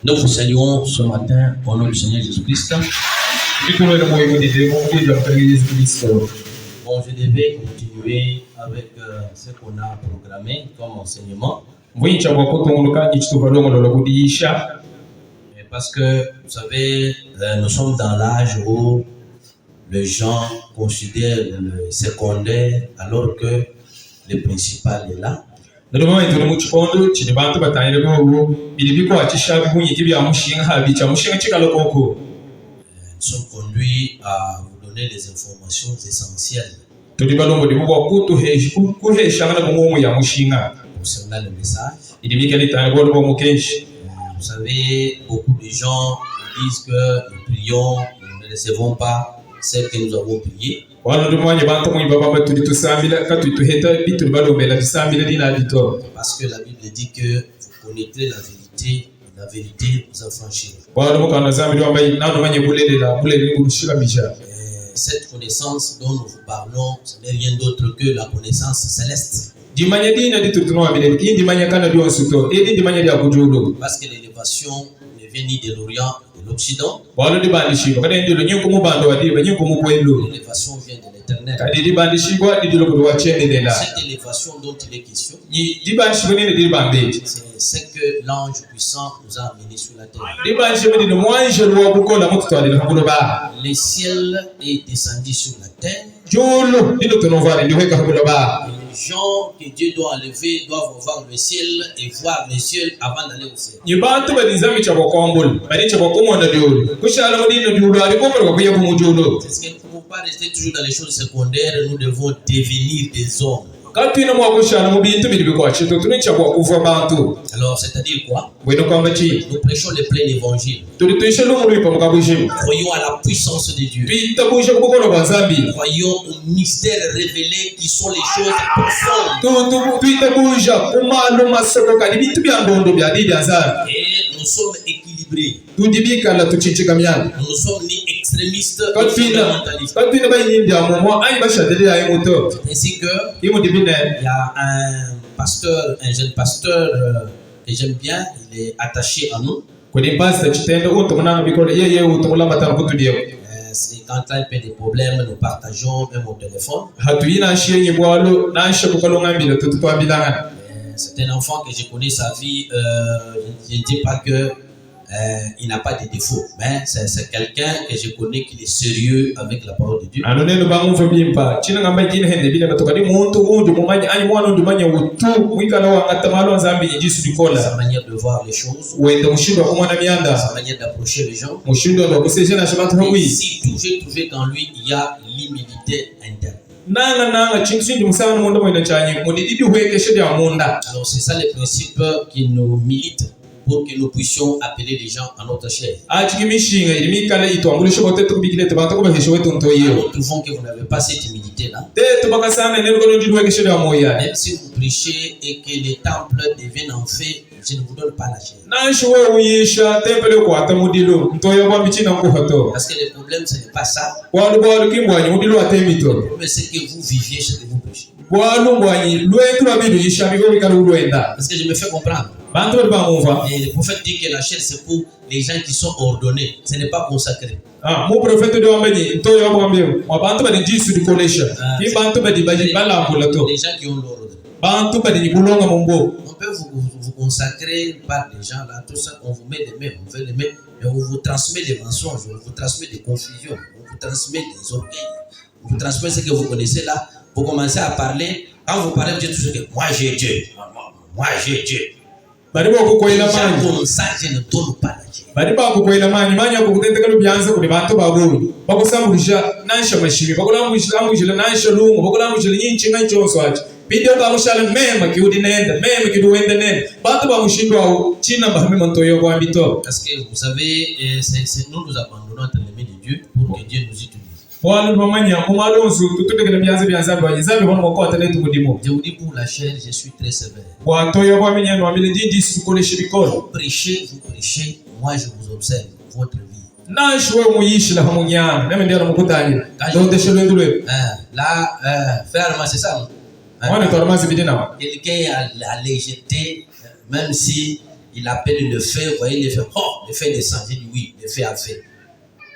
Nous vous saluons ce matin au nom du Seigneur Jésus-Christ. Bon, je devais continuer avec ce qu'on a programmé comme enseignement. Parce que, vous savez, nous sommes dans l'âge où les gens considèrent le secondaire alors que le principal est là. Nous sommes conduits à vous donner des informations essentielles concernant le message. Vous savez, beaucoup de gens disent que nous prions, nous ne recevons pas ce que nous avons prié. Parce que la Bible dit que vous connaîtrez la vérité vous affranchira. Cette connaissance dont nous vous parlons, ce n'est rien d'autre que la connaissance céleste. Parce que l'élévation ne vient ni de l'Orient ni de l'Occident. L'élévation vient de l'Éternel. Cette élévation dont il est question, c'est ce que l'ange puissant nous a amené sur la terre. Le ciel est descendu sur la terre. Les gens que Dieu doit enlever doivent voir le ciel et voir le ciel avant d'aller au ciel. C'est ce que nous ne pouvons pas rester toujours dans les choses secondaires, nous devons devenir des hommes. Alors, c'est-à-dire quoi? Nous prêchons le plein évangile. Croyons à la puissance de Dieu. Croyons aux mystères révélés qui sont les choses profondes. Et nous sommes équilibrés. Nous ne sommes ni extrémistes ni fondamentalistes. Ainsi que il y a un jeune pasteur que j'aime bien, il est attaché à nous. C'est quand il y a des problèmes, nous partageons même au téléphone. C'est un enfant que je connais sa vie, je ne dis pas que il n'a pas de défauts, mais c'est quelqu'un que je connais qui est sérieux avec la parole de Dieu. Sa manière de voir les choses, sa manière d'approcher les gens. Et surtout, j'ai trouvé qu'en lui, il y a l'humilité interne. Alors c'est ça le principe qui nous milite pour que nous puissions appeler les gens à notre chair. Nous trouvons que vous n'avez pas cette humilité-là. Même si vous prêchez et que les temples deviennent en fait, je ne vous donne pas la chair. Parce que le problème, ce n'est pas ça. Le problème, c'est que vous viviez ce que vous prêchez. Parce que je me fais comprendre. Et le prophète dit que la chair, c'est pour les gens qui sont ordonnés. Ce n'est pas consacré. Les gens qui ont l'ordre. On peut vous consacrer par des gens là, tout ça, on vous met les mains, on fait les mains, et on vous transmet des mensonges, on vous transmet des confusions, on vous transmet des orgueils, on vous transmet ce que vous connaissez là. Vous commencez à parler, quand vous parlez, vous dites toujours que moi j'ai Dieu, moi j'ai Dieu. Comme ça, je ne donne pas la Dieu. Parce que vous savez, nous nous abandonnons entre les mains de Dieu pour que Dieu nous utilise. Je vous dis pour la chair, je suis très sévère. Vous prêchez, moi je vous observe, votre vie. na shwe muyishi la hamunya meme ndio namukutani donc shwe ndule là faire c'est ça on est normalement bidina quelqu'un a jeté même si il appelle le feu, vous voyez le feu, oh le feu descend, j'ai dit oui le feu a fait,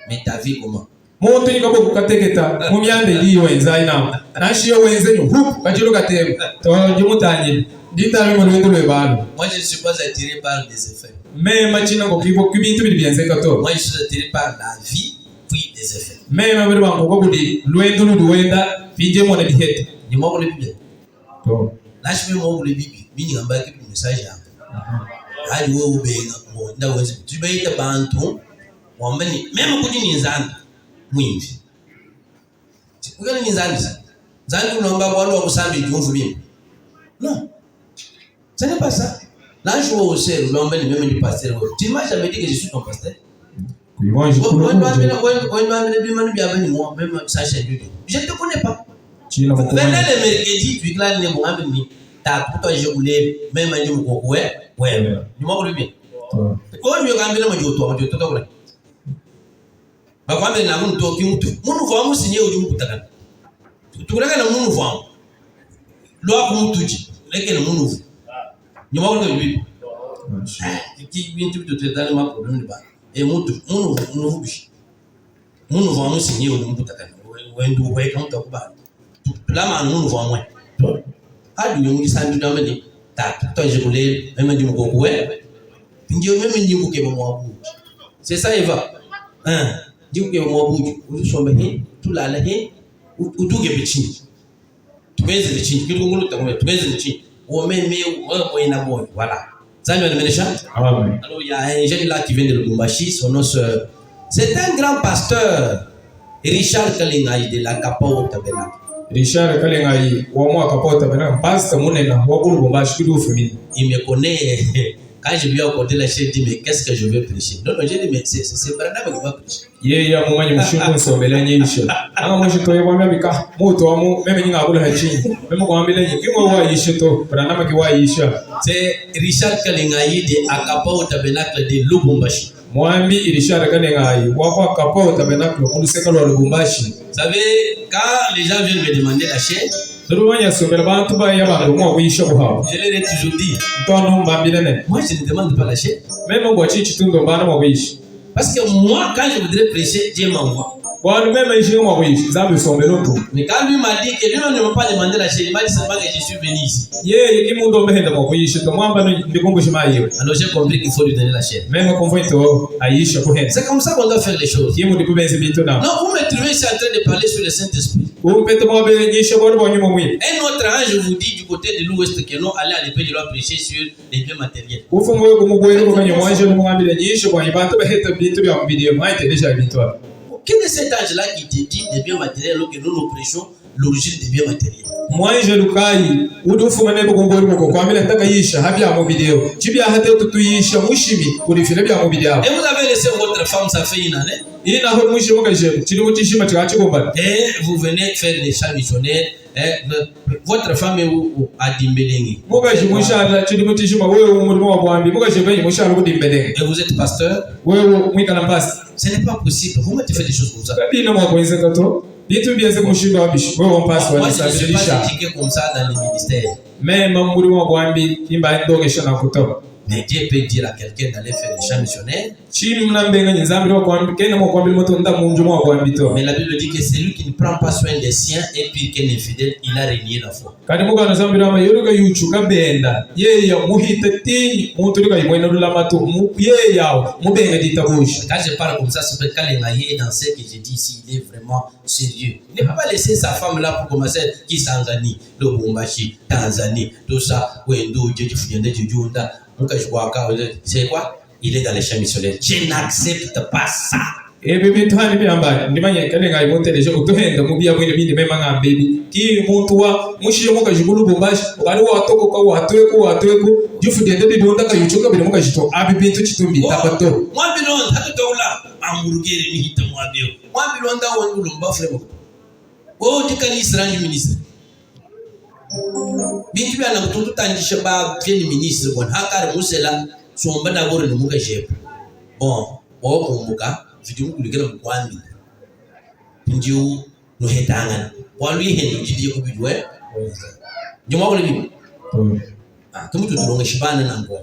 mais ta vie comment muntu yikabo kukategeta mumyande liyo wenza ina na shiyo wenze nyu kajilo katem to jumutanye ditalo mulungu lwebalo. Moi je ne suis pas attiré par les effets, mais machina ko kibo kubintu bibiyenze kato. Moi je suis attiré par la vie puis les effets, mais mabiri bango ko budi lwendo luwenda bije mona dihete ni mo le bible to na shi mo le bible bini ngamba ki message ya hali wewe ubenga mo ndawezi tubeita bantu wamani meme kujini nzanda mwingi ukale ni nzanda nzanda unaomba bwana wa kusambi jumvu mimi non ce n'est pas ça. Là je vois au ciel l'homme ni même du pasteur tu m'as jamais dit que je suis ton pasteur. Oui moi je connais même ça chez Dieu je ne te connais pas. Venez le mercredi tu clanes les mohammed ni ta pour toi je voulais même ni mko ouais ni moi le bien ko je gambile majoto to bakwambe na muntu toki mutu munu vwa musinye uri mukutaka tukuleka na munu vwa lo akumutuji leke na munu vwa nyuma wako bibi iki bintu bitotedana ma problem ba mutu munu vubishi munu vwa musinye uri mukutaka wendu kwa kama kuba tulama munu vwa mwe hadi nyungi sandu damani ta toje kule meme ndi mukoko we ndio meme ndi muke mwabu c'est ça Eva diuke mwabuju usombe he tulala he utuge bichini tubeze bichini kitu ngulu takumwe tubeze bichini womeme wewe na boy voilà Samuel Menesha amen. Alors il y a un jeune là qui vient de Lubumbashi, son nom c'est un grand pasteur Richard Kalingai de la Kapao Tabernacle. Richard Kalingai wa mwa Kapao Tabernacle pasteur munena wa Lubumbashi kidu fumini. Il me connaît. Quand je lui ai accordé la chaîne, il dit mais qu'est-ce que je vais prêcher? Non, j'ai dit mais c'est Branham qui va prêcher. Ya mumanye mushingo nsomela nyisho. Anga mwisho to yebwa mbika moto amu meme nyinga akula hachini. Meme kwa mbele nyingi mwe wa yisho to Branham ki wa yisha. C'est Richard Kalingai de Akapao Tabernacle de Lubumbashi. Mwambi Richard Kalingai wa kwa Akapao Tabernacle kuluseka lwa Lubumbashi. Vous savez quand les gens viennent me demander la chaîne, je leur ai toujours dit, moi je ne demande pas la chaîne. Parce que moi quand je voudrais prêcher, Dieu m'envoie. Mais quand lui m'a dit que lui ne m'a pas demandé la chaîne, il m'a dit seulement que je suis venu ici. Alors j'ai compris qu'il faut lui donner la chaîne. C'est comme ça qu'on doit faire les choses. Non, vous me trouvez ici en train de parler sur le Saint-Esprit. Un autre ange vous dit du côté de l'ouest que non, allez à l'épée de l'homme prêcher sur les biens matériels. Quel est cet ange-là qui te dit des biens matériels alors que nous prêchons l'origine des biens matériels? Et vous avez laissé votre femme, ça fait une année. Et vous venez faire des chants missionnaires. Votre femme a Dimbelengi. Et vous êtes pasteur. Ce n'est pas possible. Comment tu fais des choses comme ça? Moi, je ne suis pas éduqué comme ça dans le ministère. Mais Dieu peut dire à quelqu'un d'aller faire des chants missionnaires. Mais la Bible dit que celui qui ne prend pas soin des siens est pire qu'un infidèle, il a régné la foi. Quand je parle comme ça, c'est parce que dans ce que je dis ici, il est vraiment sérieux. Il ne peut pas laisser sa femme là pour commencer qui Tanzanie, le Lubumbashi, Tanzanie, tout ça, c'est quoi? Il est dans les champs missionnaires. Je n'accepte pas ça. Bintu bya na kututu tandisha ba veni ministre bon hakare musela somba na gore muka jepo bon o kumuka vidéo ku ligera kwambi ndio no hetanga kwa lui hen jidi ko bidwe juma ko libi comme tout le shibana nango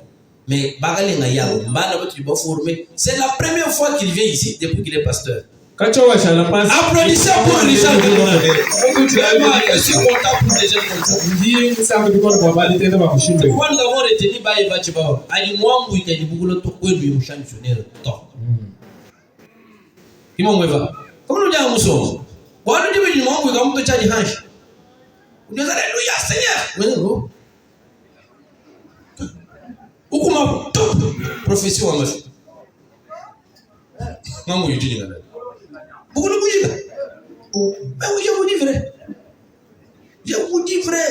mais bagale nga yabo mbana batu ba formé c'est la première fois qu'il vient ici depuis qu'il est pasteur. Applaudissez pour Richard. Je suis content pour des gens comme ça. Pourquoi nous avons retenu Baïba Tchibao? Ali Mwambu ikani bugulo tokwe lui mshanchonero to. Kimo mweva. Comment nous disons muso? Kwa nini wewe ni Mwambu ikamto chaji hanshi? Unaweza haleluya Seigneur. Wewe ukuma profession wa mafi. Mwambu yujini ngana. Beaucoup de bougies. Mais oui, je vous dis vrai.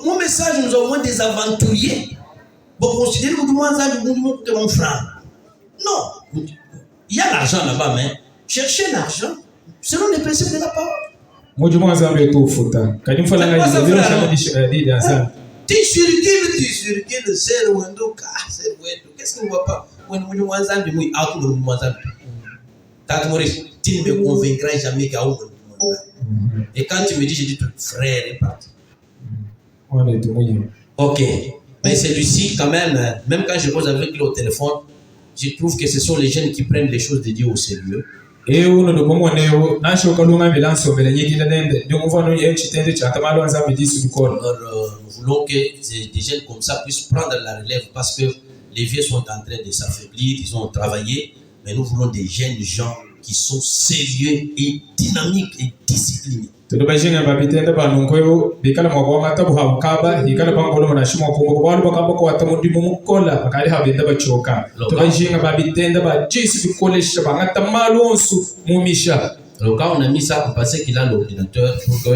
Mon message, nous avons des aventuriers. Vous considérez que moi, c'est mon frère. Non. Il y a l'argent là-bas, mais cherchez l'argent selon les principes de la parole. Tu circules, c'est Rwando. Qu'est-ce que vous ne voyez pas? Tu ne me convaincras jamais qu'à où. Et quand tu me dis, je dis frère est parti. Ok. Mais celui-ci, quand même quand je pose avec lui au téléphone, je trouve que ce sont les jeunes qui prennent les choses de Dieu au sérieux. Alors, nous voulons que des jeunes comme ça puissent prendre la relève parce que les vieux sont en train de s'affaiblir, ils ont travaillé, mais nous voulons des jeunes gens qui sont sérieux et dynamiques et disciplinés. Alors quand on a mis ça, on pensait qu'il a l'ordinateur pour que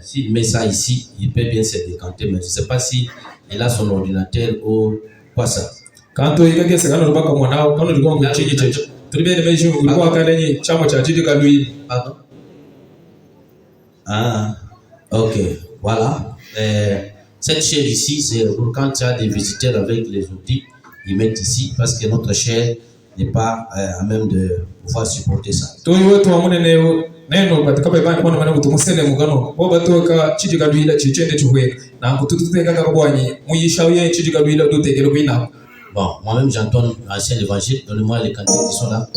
s'il met ça ici, il peut bien se décanter, mais je ne sais pas si il a son ordinateur ou quoi ça. Quand on Pardon? Ah, ok, voilà. Cette chaire ici, c'est pour quand tu as des visiteurs avec les outils, ils mettent ici parce que notre chaire n'est pas à même de pouvoir supporter ça. Bon, moi-même j'entends l'ancien évangile, donne-moi les cantiques qui sont là.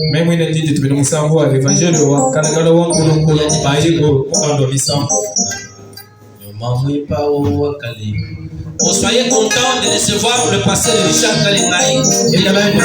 Oh, soyez contents de recevoir le pasteur Richard Kalingaï. Il y a même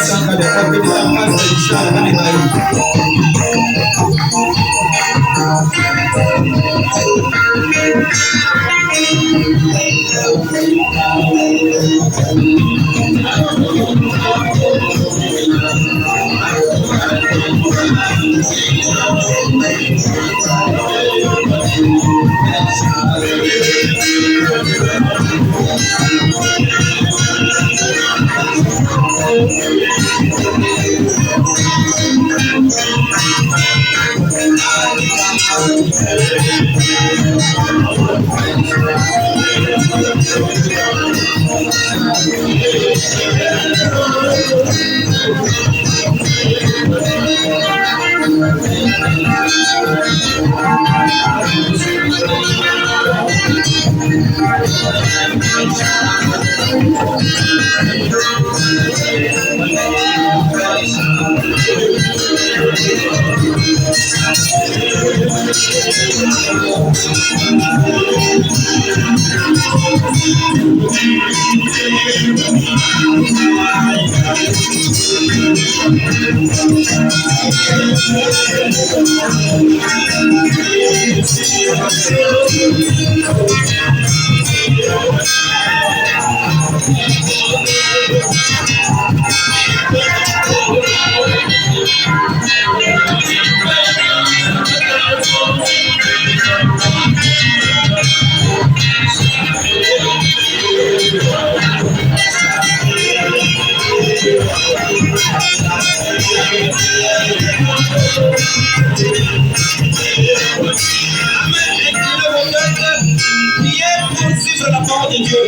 Priez pour suivre la parole de Dieu.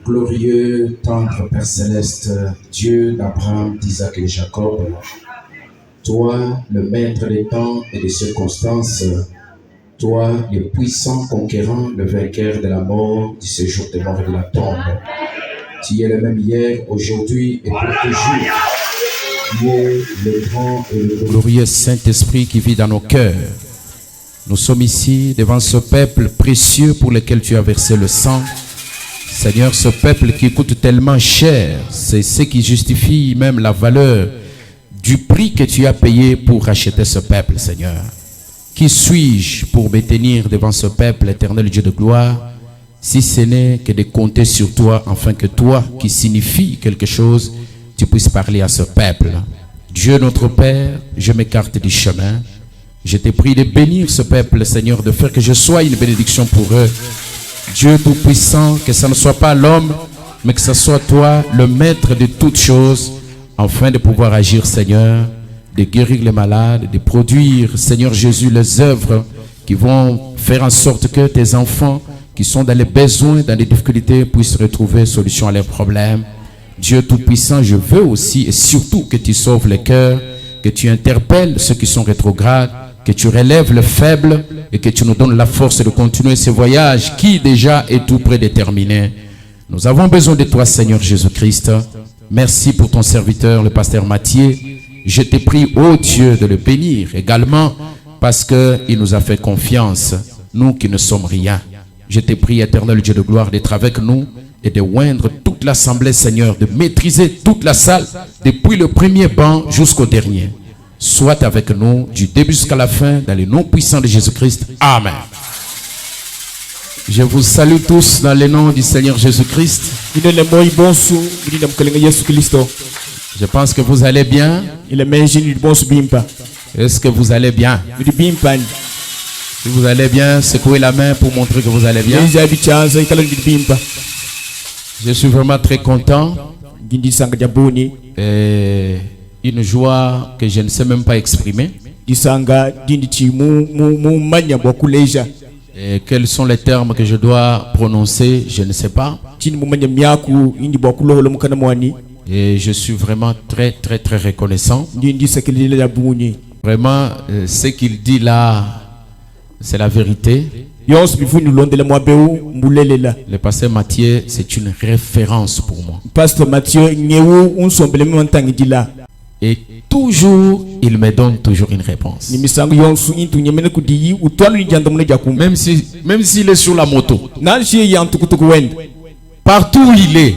Glorieux, tendre Père Céleste, Dieu d'Abraham, d'Isaac et de Jacob, toi, le maître des temps et des circonstances, toi, le puissant conquérant, le vainqueur de la mort, du séjour des morts et de la tombe. Tu es le même hier, aujourd'hui et pour toujours. Tu es le grand et le glorieux Saint-Esprit qui vit dans nos cœurs. Nous sommes ici devant ce peuple précieux pour lequel tu as versé le sang. Seigneur, ce peuple qui coûte tellement cher, c'est ce qui justifie même la valeur du prix que tu as payé pour racheter ce peuple, Seigneur. Qui suis-je pour me tenir devant ce peuple, éternel Dieu de gloire, si ce n'est que de compter sur toi, afin que toi, qui signifie quelque chose, tu puisses parler à ce peuple. Dieu notre Père, je m'écarte du chemin. Je te prie de bénir ce peuple, Seigneur, de faire que je sois une bénédiction pour eux. Dieu Tout-Puissant, que ce ne soit pas l'homme, mais que ce soit toi, le maître de toutes choses, afin de pouvoir agir, Seigneur, de guérir les malades, de produire, Seigneur Jésus, les œuvres qui vont faire en sorte que tes enfants qui sont dans les besoins, dans les difficultés, puissent retrouver solution à leurs problèmes. Dieu Tout-Puissant, je veux aussi et surtout que tu sauves les cœurs, que tu interpelles ceux qui sont rétrogrades, que tu relèves le faible et que tu nous donnes la force de continuer ce voyage qui déjà est tout près de terminer. Nous avons besoin de toi, Seigneur Jésus-Christ. Merci pour ton serviteur, le pasteur Mathieu. Je te prie, ô Dieu, de le bénir également parce qu'il nous a fait confiance, nous qui ne sommes rien. Je te prie, éternel Dieu de gloire, d'être avec nous et de oindre toute l'assemblée, Seigneur, de maîtriser toute la salle depuis le premier banc jusqu'au dernier. Sois avec nous du début jusqu'à la fin dans le nom puissant de Jésus-Christ. Amen. Je vous salue tous dans le nom du Seigneur Jésus-Christ. Je pense que vous allez bien. Est-ce que vous allez bien? Si vous allez bien, secouez la main pour montrer que vous allez bien. Je suis vraiment très content. Et une joie que je ne sais même pas exprimer. Et quels sont les termes que je dois prononcer, je ne sais pas. Et je suis vraiment très reconnaissant. Vraiment, ce qu'il dit là, c'est la vérité. Le pasteur Mathieu, c'est une référence pour moi. Et toujours, il me donne toujours une réponse. Même s'il est sur la moto. Partout où il est,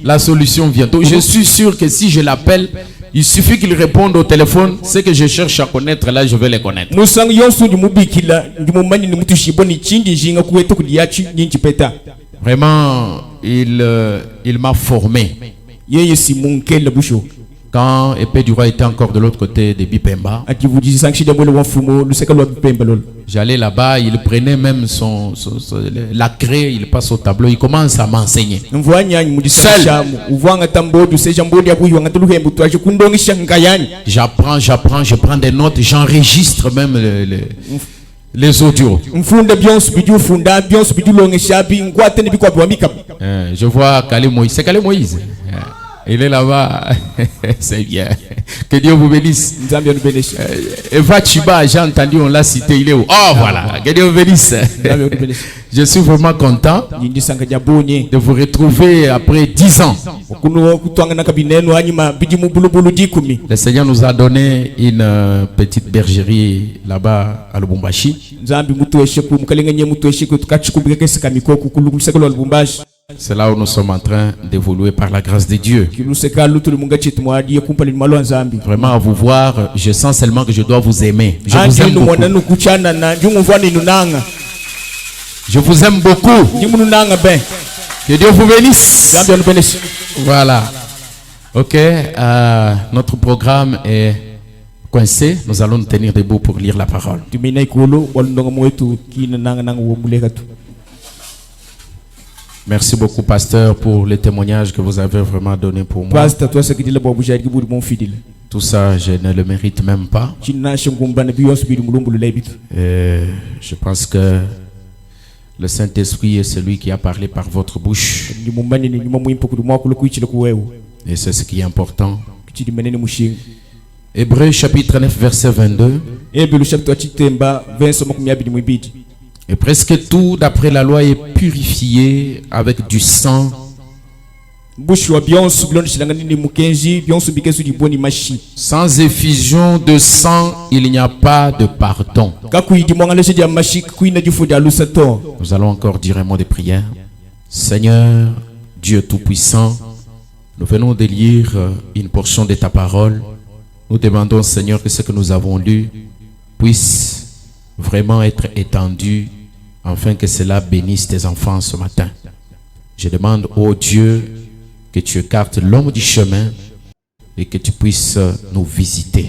la solution vient. Donc je suis sûr que si je l'appelle, il suffit qu'il réponde au téléphone. Ce que je cherche à connaître, là, je vais les connaître. Vraiment, il m'a formé. Quand Épée du Roi était encore de l'autre côté de Bipemba, j'allais là-bas, il prenait même la craie, il passe au tableau, il commence à m'enseigner. J'apprends, je prends des notes, j'enregistre même les audios. Je vois Kale Moïse. C'est Kale Moïse. Il est là-bas. C'est bien. Que Dieu vous bénisse. Eva Chiba, j'ai entendu, on l'a cité. Il est où? Oh, voilà. Que Dieu vous bénisse. Je suis vraiment content de vous retrouver après 10 ans. Le Seigneur nous a donné une petite bergerie là-bas à Lubumbashi. C'est là où nous sommes en train d'évoluer par la grâce de Dieu. Vraiment, à vous voir, je sens seulement que je dois vous aimer. Je vous aime beaucoup. Je vous aime beaucoup. Que Dieu vous bénisse. Voilà. Ok, notre programme est coincé. Nous allons nous tenir debout pour lire la parole. Merci beaucoup, pasteur, pour les témoignages que vous avez vraiment donné pour moi. Tout ça, je ne le mérite même pas. Je pense que le Saint-Esprit est celui qui a parlé par votre bouche. Et c'est ce qui est important. Hébreux chapitre 9, verset 22. Et presque tout d'après la loi est purifié avec du sang. Sans effusion de sang, il n'y a pas de pardon. Nous allons encore dire un mot de prière. Seigneur, Dieu Tout-Puissant, nous venons de lire une portion de ta parole. Nous demandons, Seigneur, que ce que nous avons lu puisse vraiment être étendu afin que cela bénisse tes enfants ce matin. Je demande, ô Dieu, que tu écartes l'homme du chemin et que tu puisses nous visiter.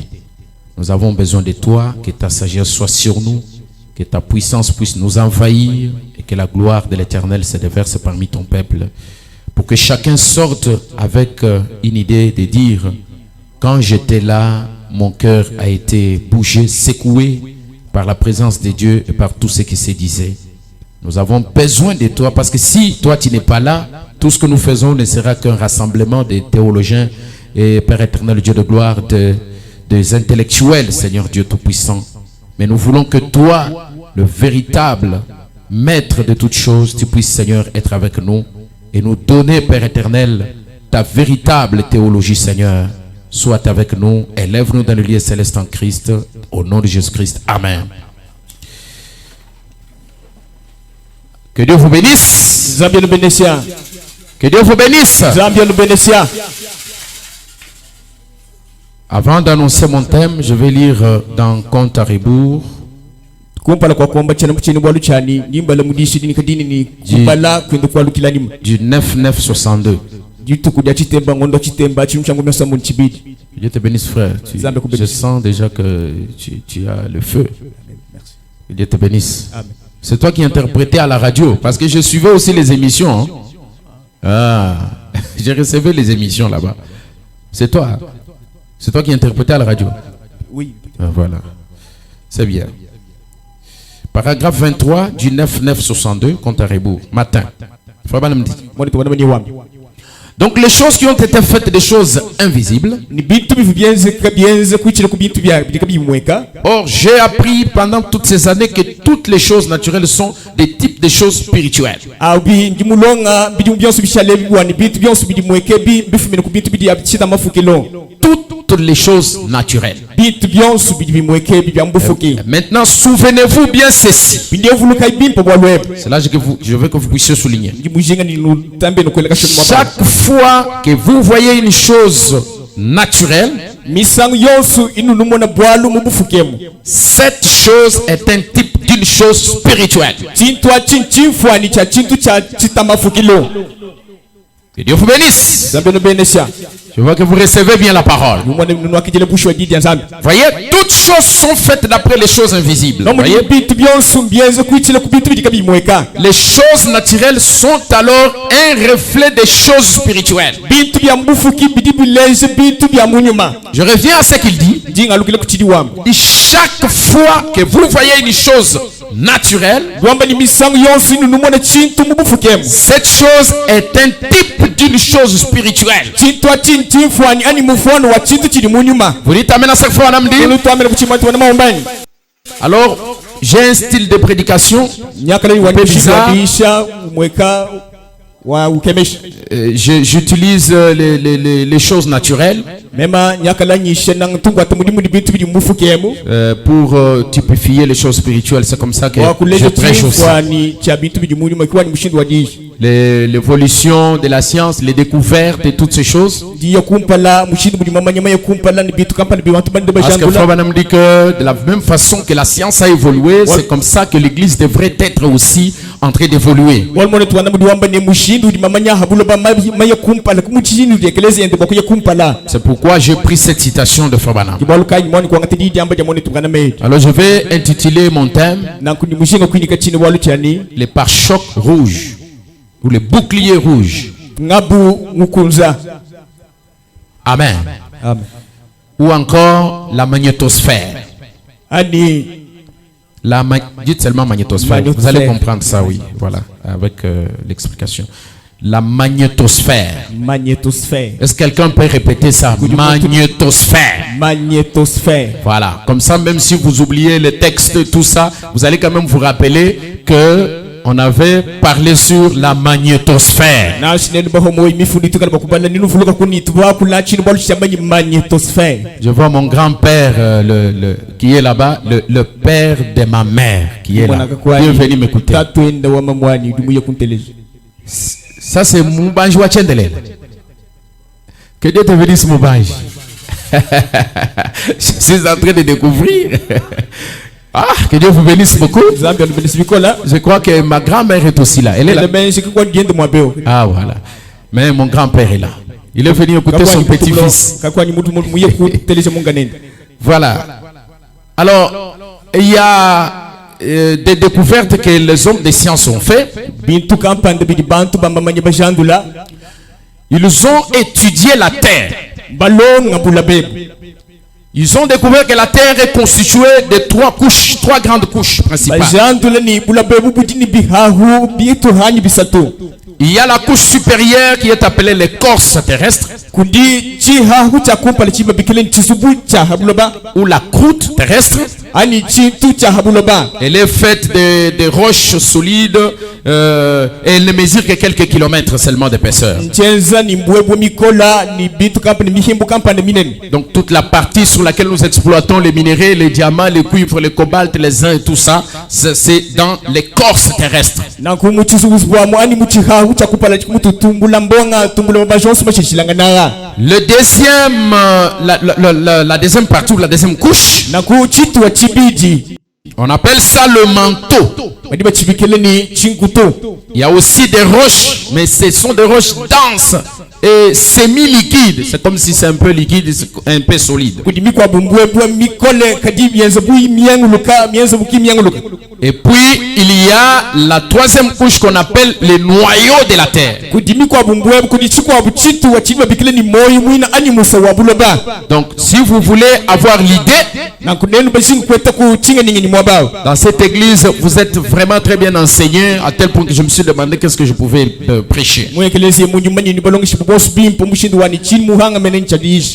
Nous avons besoin de toi, que ta sagesse soit sur nous, que ta puissance puisse nous envahir et que la gloire de l'Éternel se déverse parmi ton peuple, pour que chacun sorte avec une idée de dire: quand j'étais là, mon cœur a été bougé, secoué par la présence de Dieu et par tout ce qui se disait. Nous avons besoin de toi, parce que si toi tu n'es pas là, tout ce que nous faisons ne sera qu'un rassemblement des théologiens et Père éternel, Dieu de gloire, des intellectuels, Seigneur Dieu Tout-Puissant. Mais nous voulons que toi, le véritable maître de toutes choses, tu puisses, Seigneur, être avec nous et nous donner, Père éternel, ta véritable théologie, Seigneur. Sois avec nous, élève-nous dans le lieu céleste en Christ, au nom de Jésus-Christ. Amen. Que Dieu vous bénisse. Que Dieu vous bénisse. Avant d'annoncer mon thème, je vais lire dans Compte à rebours. Du 9-9-62. Dieu te bénisse, frère. Je sens déjà que tu as le feu. Que Dieu te bénisse. C'est toi qui interprétais à la radio, parce que je suivais aussi les émissions. Hein? Ah, j'ai recevé les émissions là-bas. C'est toi. C'est toi qui interprétais à la radio. Oui. Ah, voilà. C'est bien. Paragraphe 23 du 9-9-62, compte à rebours. Matin. Donc les choses qui ont été faites, des choses invisibles. Or j'ai appris pendant toutes ces années que toutes les choses naturelles sont des types de choses spirituelles. Toutes les choses naturelles. Maintenant souvenez-vous bien ceci. C'est là que je veux que vous puissiez souligner. Chaque fois que vous voyez une chose naturelle, cette chose est un type d'une chose spirituelle. Que Dieu vous bénisse. Je vois que vous recevez bien la parole. Voyez, toutes choses sont faites d'après les choses invisibles. Voyez? Les choses naturelles sont alors un reflet des choses spirituelles. Je reviens à ce qu'il dit. Et chaque fois que vous voyez une chose naturelle, cette chose est un type d'une chose spirituelle. Vous dites amen à chaque fois, alors, j'ai un style de prédication un peu bizarre. J'utilise les choses naturelles pour typifier les choses spirituelles. C'est comme ça que je prêche aussi. l'évolution de la science, les découvertes et toutes ces choses. Parce que Frère Branham dit que de la même façon que la science a évolué, c'est comme ça que l'église devrait être aussi en train d'évoluer. C'est pourquoi j'ai pris cette citation de Frère Branham. Alors je vais intituler mon thème les pare-chocs rouges ou les boucliers rouges. Amen. Ou encore la magnétosphère. Dites seulement magnétosphère. Vous allez comprendre ça, oui. Voilà, avec l'explication. La magnétosphère. Est-ce que quelqu'un peut répéter ça? Magnétosphère. Voilà. Comme ça, même si vous oubliez les textes, tout ça, vous allez quand même vous rappeler que on avait parlé sur la magnétosphère. Je vois mon grand-père qui est là-bas, le père de ma mère qui est là. Il est venu m'écouter. Ça c'est Moubanj Wachendele. Que Dieu te bénisse Moubanj. Je suis en train de découvrir. Ah, que Dieu vous bénisse beaucoup. Je crois que ma grand-mère est aussi là. Elle est là. Ah voilà. Mais mon grand-père est là. Il est venu écouter son petit-fils. Voilà. Alors, il y a des découvertes que les hommes des sciences ont fait. Ils ont étudié la terre. Ils ont découvert que la terre est constituée de trois grandes couches principales. Il y a la couche supérieure qui est appelée l'écorce terrestre, ou la croûte terrestre. Elle est faite de roches solides et elle ne mesure que quelques kilomètres seulement d'épaisseur. Donc toute la partie sur laquelle nous exploitons les minéraux, les diamants, les cuivres, les cobaltes, les zinc et tout ça, c'est dans l'écorce terrestre. Le deuxième, la deuxième partie ou la deuxième couche, on appelle ça le manteau. Il y a aussi des roches, mais ce sont des roches denses et semi-liquides. C'est comme si c'est un peu liquide, un peu solide. Et puis il y a la troisième couche qu'on appelle les noyaux de la terre. Donc si vous voulez avoir l'idée, dans cette église vous êtes vraiment très bien enseigné, à tel point que je me suis demandé qu'est-ce que je pouvais prêcher.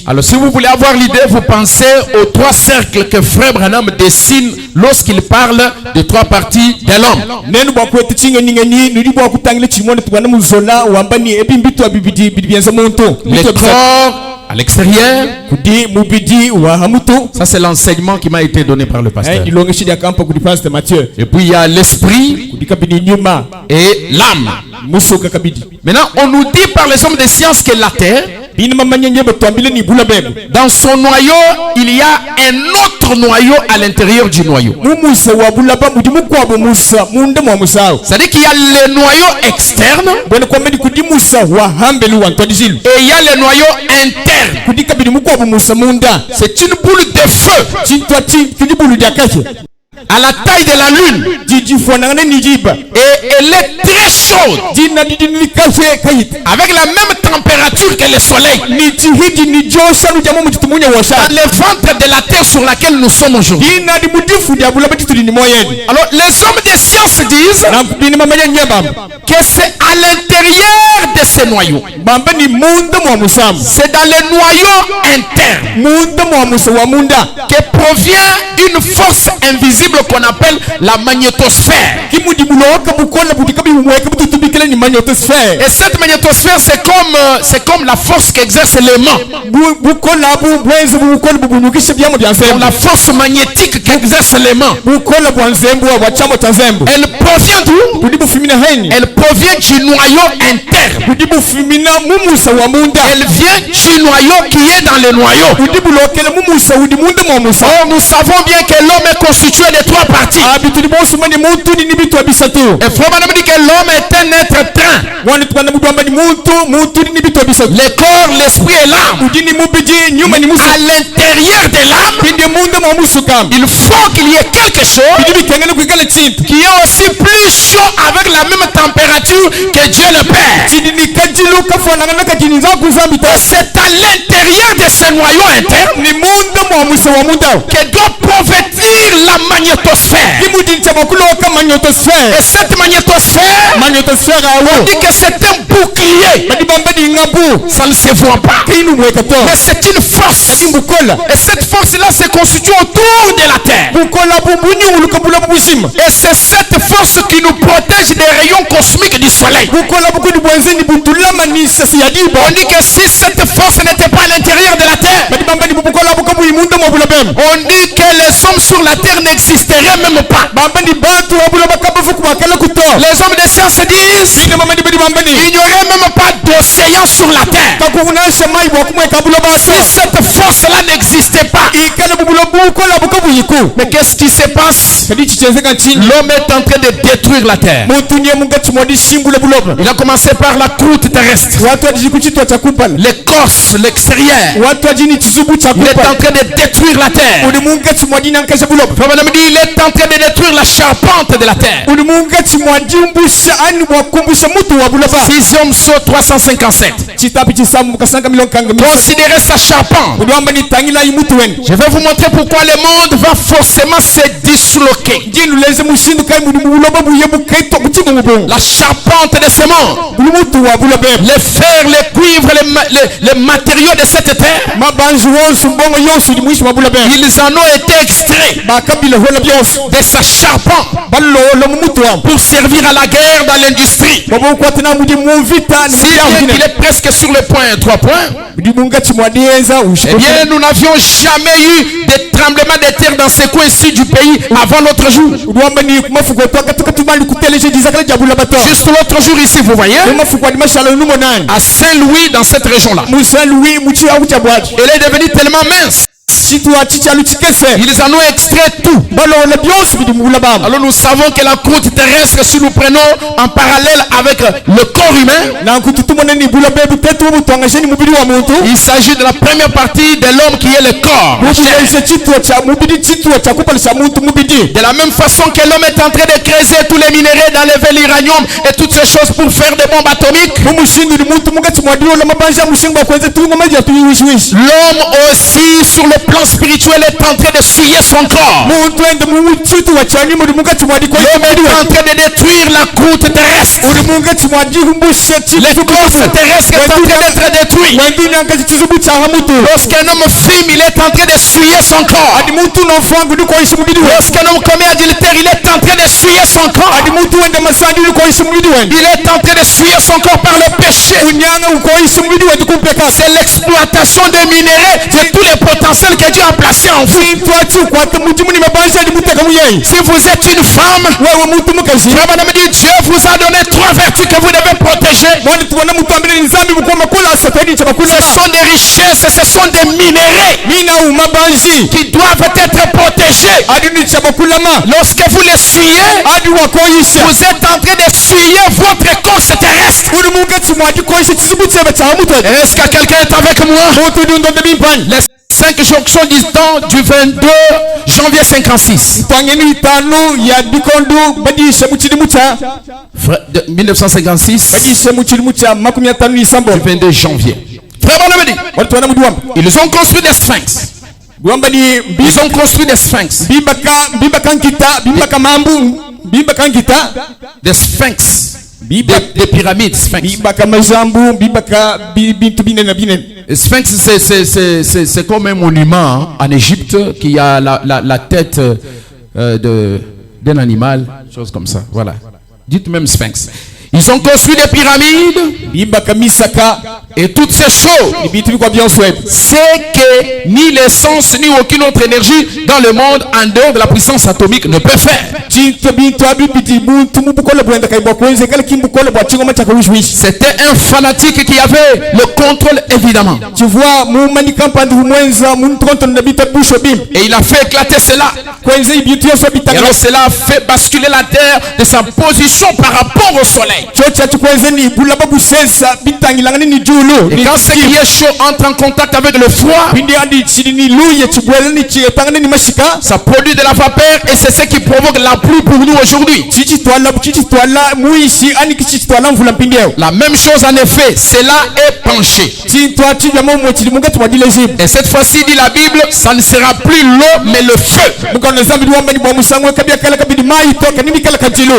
Alors si vous voulez avoir l'idée, vous pensez aux trois cercles que Frère Branham dessine lorsqu'il parle de trois parties de l'homme. Le corps à l'extérieur, ça c'est l'enseignement qui m'a été donné par le pasteur. Et puis il y a l'esprit et l'âme. Maintenant on nous dit par les hommes des sciences que la terre, dans son noyau, il y a un autre noyau à l'intérieur du noyau. C'est-à-dire qu'il y a le noyau externe et il y a le noyau interne. C'est une boule de feu à la taille de la lune et elle est très chaude avec la même température que le soleil dans le ventre de la terre sur laquelle nous sommes aujourd'hui. Alors les hommes des sciences disent que c'est à l'intérieur de ces noyaux, c'est dans le noyau interne que provient une force invisible qu'on appelle la magnétosphère. Et cette magnétosphère, c'est comme la force qu'exerce l'aimant. La force magnétique qu'exerce l'aimant. Elle provient d'où? Elle provient du noyau interne. Elle vient du noyau qui est dans le noyau. Oh, nous savons bien que l'homme est constitué de 3 parties. Et frère madame dit que l'homme est un être train. Le corps, l'esprit et l'âme. À l'intérieur de l'âme, il faut qu'il y ait quelque chose qui est aussi plus chaud avec la même température que Dieu le Père. Et c'est à l'intérieur de ce noyau interne que doit provenir la magnétosphère. Et cette magnétosphère, on dit que c'est un bouclier. Ça ne se voit pas. Mais c'est une force. Et cette force-là se constitue autour de la terre. Et c'est cette force qui nous protège des rayons cosmiques du soleil. On dit que si cette force n'était pas à l'intérieur de la terre, on dit que les hommes sur la terre n'existeraient même pas. Les hommes de science disent il n'y aurait même pas d'océan sur la terre. Si cette force-là n'existait pas. Mais qu'est-ce qui se passe? L'homme est en train de détruire la terre. Il a commencé par la croûte terrestre, l'écorce, l'extérieur. Il est en train de détruire la terre. Il est en train de détruire la charpente de la terre. 6e saut 357. Considérez sa charpente. Je vais vous montrer pourquoi le monde va forcément se disloquer. La charpente de ce monde, les fers, les cuivres, les matériaux de cette terre, ils en ont été extraits de sa charpente pour servir à la guerre dans l'industrie. Si il est presque sur le point 3 points, eh bien nous n'avions jamais eu de tremblement de terre dans ce coin-ci du pays avant l'autre jour. Juste l'autre jour ici, vous voyez, à Saint-Louis, dans cette région-là, elle est devenue tellement mince. Ils en ont extrait tout. Alors nous savons que la croûte terrestre, si nous prenons en parallèle avec le corps humain, il s'agit de la première partie de l'homme qui est le corps. De la même façon que l'homme est en train de creuser tous les minéraux, d'enlever l'uranium et toutes ces choses pour faire des bombes atomiques, l'homme aussi sur le plan spirituel est en train de souiller son corps. L'homme est en train de détruire la croûte terrestre. L'écorce terrestre est en train d'être détruit. Lorsqu'un homme fume, il est en train de souiller son corps. Lorsqu'un homme commet adultère, il est en train de souiller son corps. Il est en train de souiller son corps par le péché. C'est l'exploitation des minéraux, de tous les potentiels que Dieu a placés en vous. Si vous êtes une femme, madame dit Dieu vous a donné 3 vertus que vous devez protéger. Ce sont des richesses, ce sont des minéraux qui doivent être protégés. Lorsque vous les suyez, vous êtes en train de suyer votre écorce terrestre. Est-ce que quelqu'un est avec moi? Les 5 jonctions du temps du 22 janvier 56. 1956. Du 22 janvier. Ils ont construit des sphinx. Ils ont construit des sphinx. Des sphinx. Des pyramides sphinx. Sphinx, c'est comme un monument en Égypte qui a la tête d'un animal, chose comme ça. Voilà. Dites même sphinx. Ils ont construit des pyramides. Et toutes ces choses, c'est que ni l'essence ni aucune autre énergie dans le monde en dehors de la puissance atomique ne peut faire. C'était un fanatique qui avait le contrôle évidemment. Tu vois, et il a fait éclater cela. Et alors cela a fait basculer la terre de sa position par rapport au soleil. Et quand ce qui est chaud entre en contact avec le froid, ça produit de la vapeur et c'est ce qui provoque la pluie pour nous aujourd'hui. La même chose en effet, cela est penché. Et cette fois-ci, dit la Bible, ça ne sera plus l'eau mais le feu.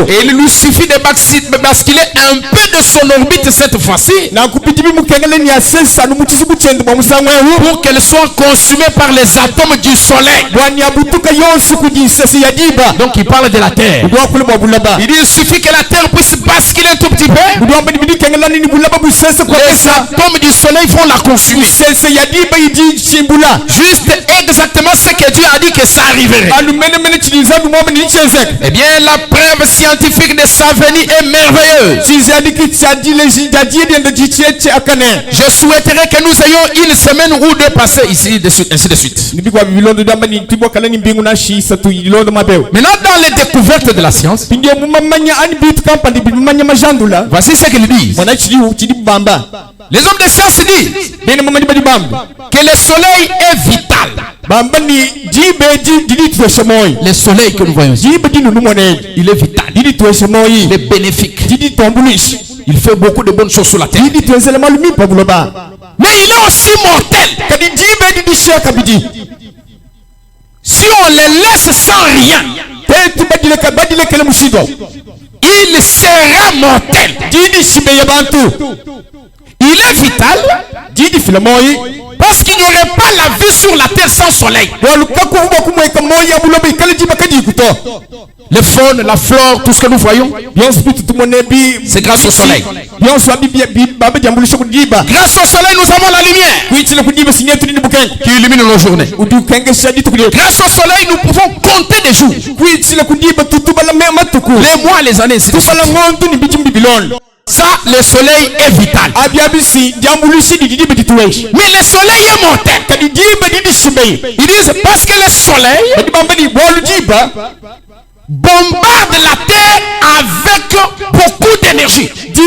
Et il nous suffit de basculer un peu de son orbite cette fois-ci pour qu'elle soit consumée par les atomes du soleil. Donc il parle de la terre. Il dit il suffit que la terre puisse basculer un tout petit peu. Les atomes du soleil vont la consumer. Juste exactement ce que Dieu a dit que ça arriverait. Eh bien la preuve scientifique de sa venue est merveilleuse. Je souhaiterais que nous ayons une semaine ou deux passées ici, ainsi de suite. Maintenant, dans les découvertes de la science, voici ce qu'ils disent. Les hommes de science disent que le soleil est vital. Le soleil que nous voyons ici, il est vital, il est bénéfique, il fait beaucoup de bonnes choses sur la terre. Mais il est aussi mortel. Si on les laisse sans rien, il sera mortel. Il est vital parce qu'il n'y aurait pas la vie sur la terre sans soleil. Les faunes, la flore, tout ce que nous voyons, c'est grâce au soleil. Grâce au soleil, nous avons la lumière qui illumine nos journées. Grâce au soleil, nous pouvons compter des jours, les mois, les années. Ça, le soleil est vital. Mais le soleil est mortel. Ils disent parce que le soleil bombarde la terre avec beaucoup d'énergie. Et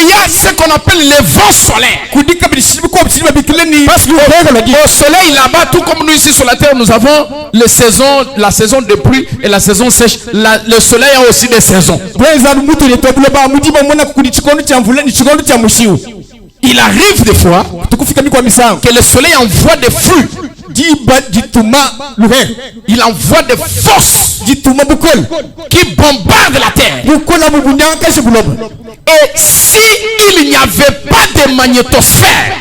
il y a ce qu'on appelle les vents solaires. Parce qu'au soleil là-bas, tout comme nous ici sur la terre, nous avons les saisons, la saison de pluie et la saison sèche. Le soleil a aussi des saisons. Il arrive des fois que le soleil envoie des flux. Il envoie des forces qui bombardent la terre. Et si il n'y avait pas de magnétosphère,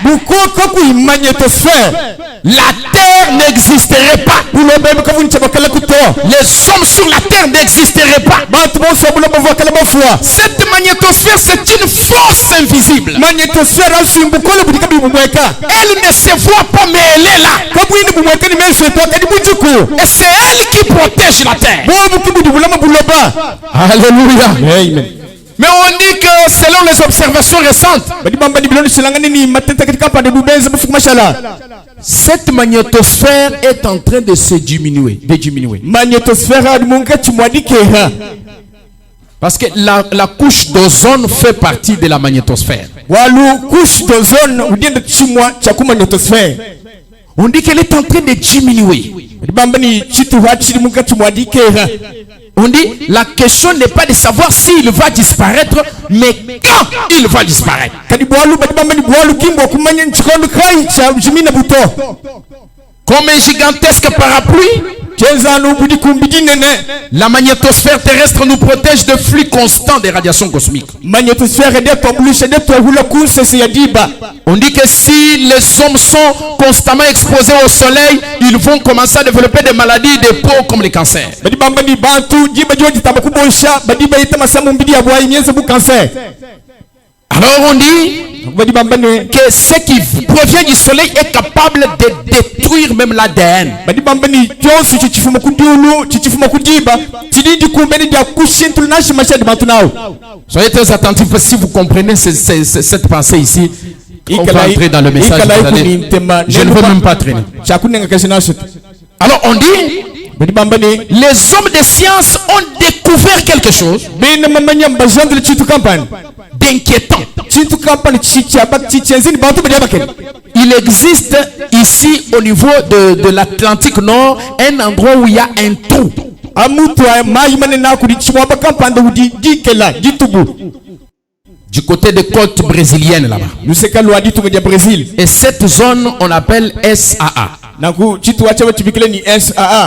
la terre n'existerait pas. Les hommes sur la terre n'existeraient pas. Cette magnétosphère, c'est une force invisible. Elle ne se voit pas, mais elle est là. Et c'est elle qui protège la terre. Alléluia. Amen. Mais on dit que selon les observations récentes, cette magnétosphère est en train de se diminuer. Parce que la couche d'ozone fait partie de la magnétosphère. On dit qu'elle est en train de diminuer. On dit la question n'est pas de savoir s'il va disparaître, mais quand il va disparaître. Comme un gigantesque parapluie La magnétosphère terrestre nous protège de flux constants des radiations cosmiques. On dit que si les hommes sont constamment exposés au soleil, ils vont commencer à développer des maladies de peau comme les cancers. Alors on dit que ce qui provient du soleil est capable de détruire même l'ADN. Soyez très attentifs si vous comprenez cette pensée ici. On va entrer dans le message. Je ne veux même pas traîner. Alors on dit, les hommes de science ont découvert quelque chose d'inquiétant. Il existe ici au niveau de l'Atlantique Nord un endroit où il y a un trou. Du côté des côtes brésiliennes là-bas. Et cette zone on appelle SAA.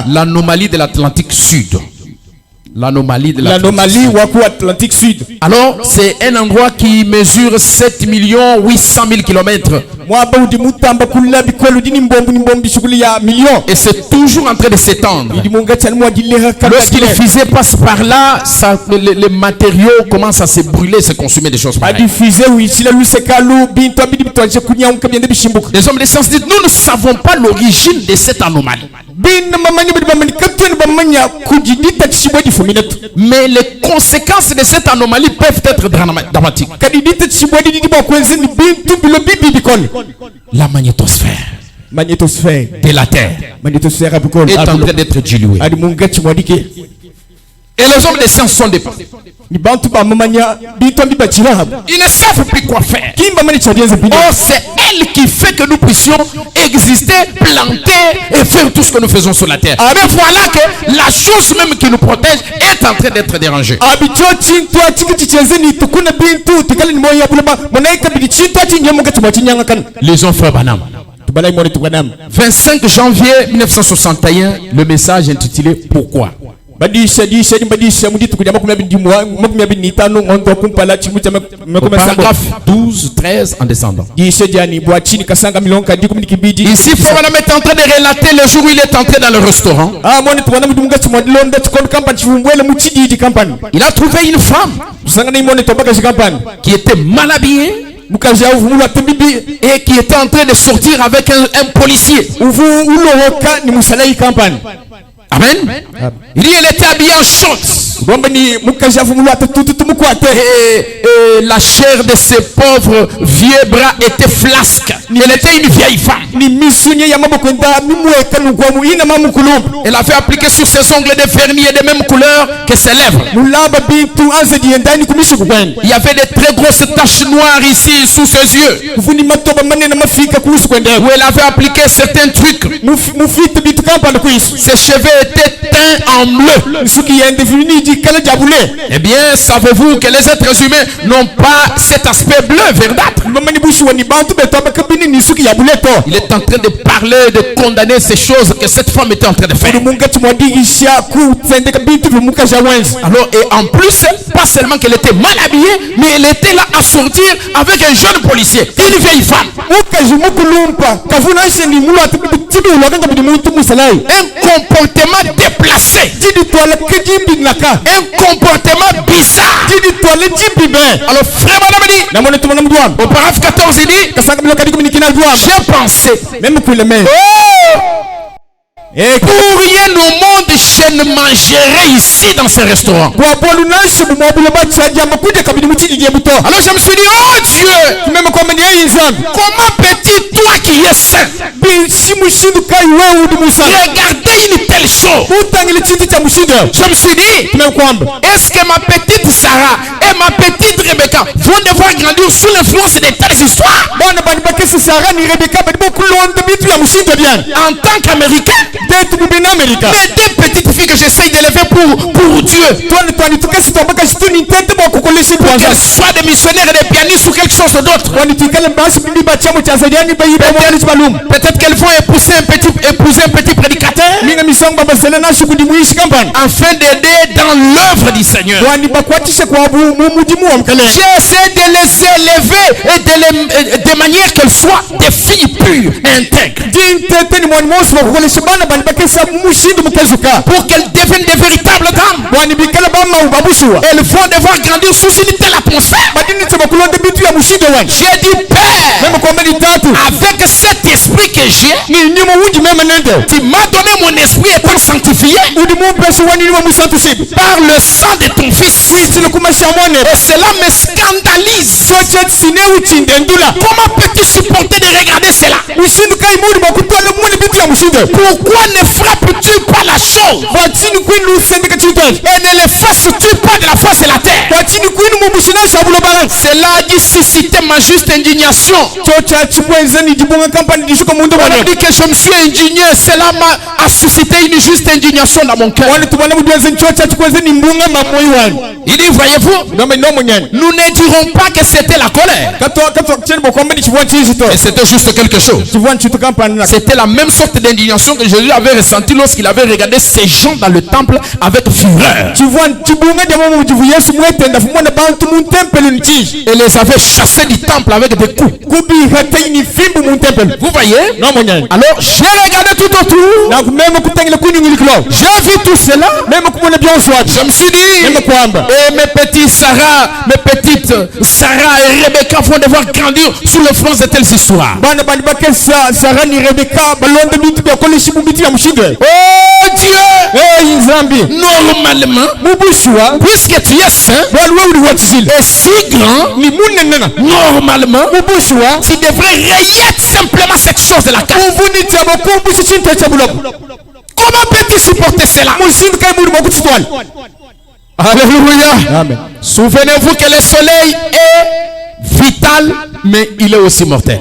L'anomalie de l'Atlantique Sud. L'anomalie de l'Atlantique Sud. Alors, c'est un endroit qui mesure 7 800 000 km. Et c'est toujours en train de s'étendre. Lorsqu'il fusée passe par là, les matériaux commencent à se brûler, se consumer des choses pareilles. Les hommes de science disent, nous ne savons pas l'origine de cette anomalie. Mais les conséquences de cette anomalie peuvent être dramatiques. La magnétosphère de la Terre est en train d'être diluée. Et les hommes de science sont dépassés. Ils ne savent plus quoi faire. Oh, c'est elle qui fait que nous puissions exister, planter et faire tout ce que nous faisons sur la terre. Mais voilà que la chose même qui nous protège est en train d'être dérangée. Les frères Banam. 25 janvier 1961, le message intitulé Pourquoi? Paragraphe 12, 13 en descendant. Ici, Frère est en train de relater le jour où il est entré dans le restaurant. Il a trouvé une femme qui était mal habillée et qui était en train de sortir avec un policier. Amen. Il dit elle était habillée en shorts. Et la chair de ses pauvres vieux bras était flasque. Elle était une vieille femme. Elle avait appliqué sur ses ongles des vernis de même couleur que ses lèvres. Il y avait des très grosses taches noires ici sous ses yeux. Où elle avait appliqué certains trucs. Ses cheveux étaient teints en bleu. Eh bien, savez-vous que les êtres humains n'ont pas cet aspect bleu verdâtre? Il est en train de parler, de condamner ces choses que cette femme était en train de faire. Alors, et en plus, pas seulement qu'elle était mal habillée, mais elle était là à sortir avec un jeune policier, une vieille femme. Un comportement déplacé, un comportement bizarre. Alors frère Madame dit, au paragraphe 14 il dit, j'ai pensé, pour rien au monde je ne mangerai ici dans ce restaurant. Alors je me suis dit, oh Dieu, comment peux-tu, toi qui es saint, regarder une telle chose? Je me suis dit, est-ce que ma petite Sarah et ma petite Rebecca vont devoir grandir sous l'influence de telles histoires? En tant qu'Américain, mais des petites filles que j'essaye d'élever pour Dieu. qu'elles soient des missionnaires et des pianistes ou quelque chose d'autre. Peut-être qu'elles vont épouser un petit prédicateur afin d'aider dans l'œuvre du Seigneur. J'ai essayé de les élever et de manière qu'elles soient des filles pures et intègres. Pour qu'elles deviennent des véritables dames. Elles vont devoir grandir sous une telle atmosphère. J'ai dit, Père, avec cet esprit que j'ai, tu m'as donné mon esprit étant sanctifié par le sang de ton fils. Et cela me scandalise. Comment peux-tu supporter de regarder cela? Pourquoi ne frappes-tu pas la chose? Et ne le fasses-tu pas de la face de la terre? Cela a dû susciter ma juste indignation. Voilà dit que je me suis indigné. Cela a suscité une juste indignation dans mon cœur. Il dit, voyez-vous, nous ne dirons pas que c'était la colère. Et c'était juste quelque chose. C'était la même sorte d'indignation que Jésus avait ressenti lorsqu'il avait regardé ces gens dans le temple avec fureur. Et les avait chassés du temple avec des coups. Vous voyez? Alors j'ai regardé tout autour. J'ai vu tout cela. Je me suis dit, et mes petites Sarah et Rebecca vont devoir grandir sous l'influence de telles histoires. Oh Dieu, normalement, puisque tu es saint et si grand, normalement, tu devrais rayer simplement cette chose de la carte. Comment peux-tu supporter cela? Alléluia. Souvenez-vous que le soleil est vital, mais il est aussi mortel.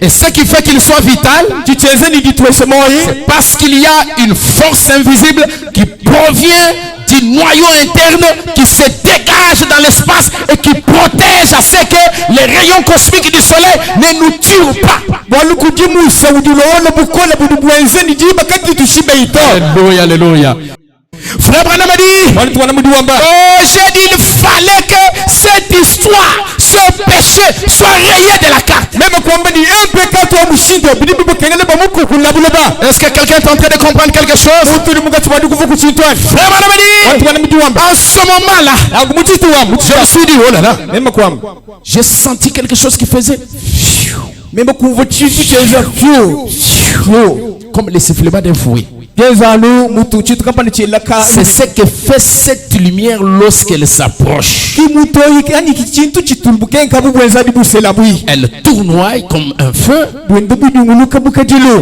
Et ce qui fait qu'il soit vital, c'est parce qu'il y a une force invisible qui provient du noyau interne qui se dégage dans l'espace et qui protège à ce que les rayons cosmiques du soleil ne nous tuent pas. Alléluia, alléluia. Frère Branham a dit, oh, j'ai dit, il fallait que cette histoire, ce péché soit rayé de la carte. Est-ce que quelqu'un est en train de comprendre quelque chose? Frère Branham a dit, en ce moment-là, je me suis dit, oh là là, j'ai senti quelque chose qui faisait comme le sifflement d'un fouet. C'est ce que fait cette lumière lorsqu'elle s'approche. Elle tournoie comme un feu.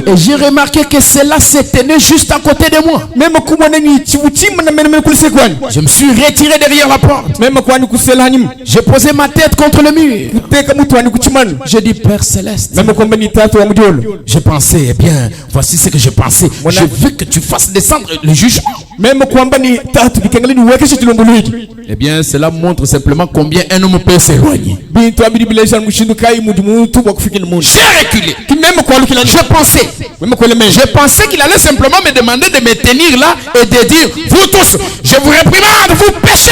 Et j'ai remarqué que cela s'est tenu juste à côté de moi. Je me suis retiré derrière la porte. J'ai posé ma tête contre le mur. J'ai dit, Père Céleste, je pensais, eh bien, voici ce que je pensais. Je veux que tu fasses descendre le jugement. Eh bien, cela montre simplement combien un homme peut s'éloigner. J'ai reculé. Je pensais qu'il allait simplement me demander de me tenir là et de dire, vous tous, je vous réprimande, vous péchez.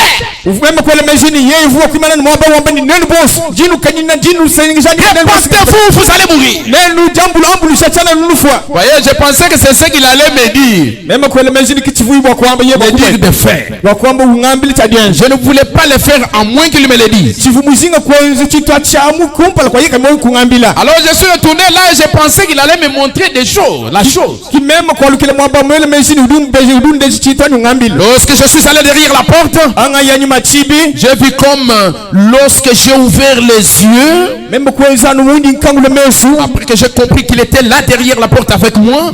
Répandez-vous, vous allez mourir. Voyez, je pensais que c'est ce qu'il allait me dire. Me dire de faire. Je ne voulais pas le faire à moins qu'il me le dise. Alors je suis retourné là et je pensais qu'il allait me montrer des choses, la chose. Lorsque je suis allé derrière la porte, J'ai vu comme lorsque j'ai ouvert les yeux, après que j'ai compris qu'il était là derrière la porte avec moi,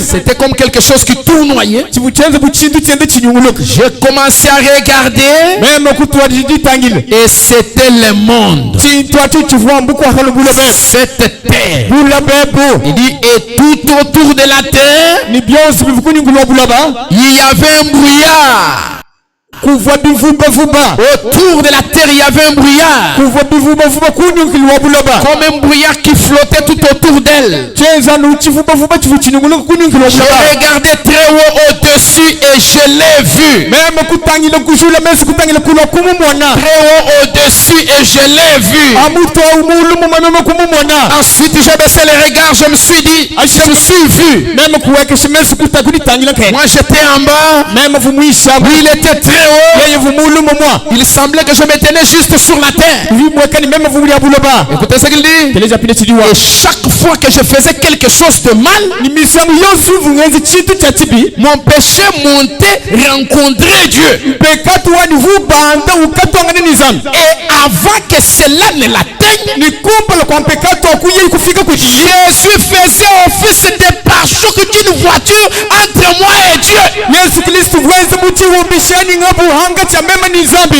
c'était comme quelque chose qui tournoyait. J'ai commencé à regarder et c'était le monde. Cette terre. Il dit, et tout autour de la terre, il y avait un brouillard. Autour de la terre, il y avait un brouillard. Comme un brouillard qui flottait tout autour d'elle. Je regardais très haut au-dessus et je l'ai vu. Très haut au-dessus et je l'ai vu. Ensuite, j'ai baissé les regards, je me suis dit, je me suis vu. Moi, j'étais en bas. Lui, il était très haut. Il semblait que je me tenais juste sur la terre. Écoutez ce qu'il dit. Et chaque fois que je faisais quelque chose de mal, mon péché montait rencontrer Dieu. Et avant que cela ne l'atteigne, Jésus faisait office de pare-choc d'une voiture entre moi et Dieu.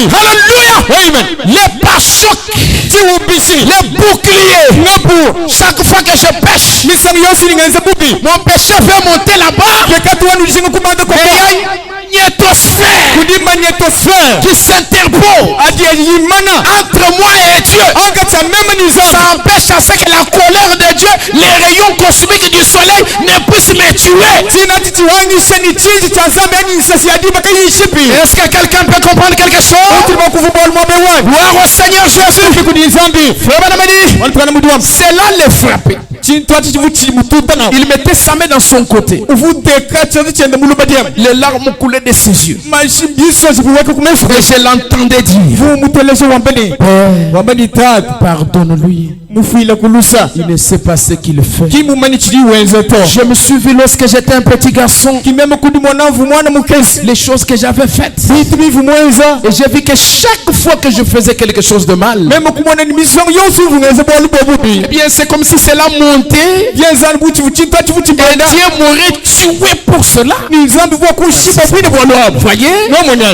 Alléluia. Amen. Les pare-chocs, les boucliers. Chaque fois que je pêche, mon péché fait monter là-bas. Magnétosphère qui s'interpose entre moi et Dieu. Ça empêche à ce que la colère de Dieu, les rayons cosmiques du soleil ne puissent me tuer. Est-ce que quelqu'un peut comprendre quelque chose? Gloire au Seigneur Jésus. Cela le frappait. Il mettait sa main dans son côté. Les larmes coulaient de ses yeux. Et je l'entendais dire, pardonne-lui. Il ne sait pas ce qu'il fait. Je me suis vu lorsque j'étais un petit garçon, les choses que j'avais faites. Et j'ai vu que chaque fois que je faisais quelque chose de mal, eh bien c'est comme si cela montait. Et Dieu m'aurait tué pour cela. Voyez?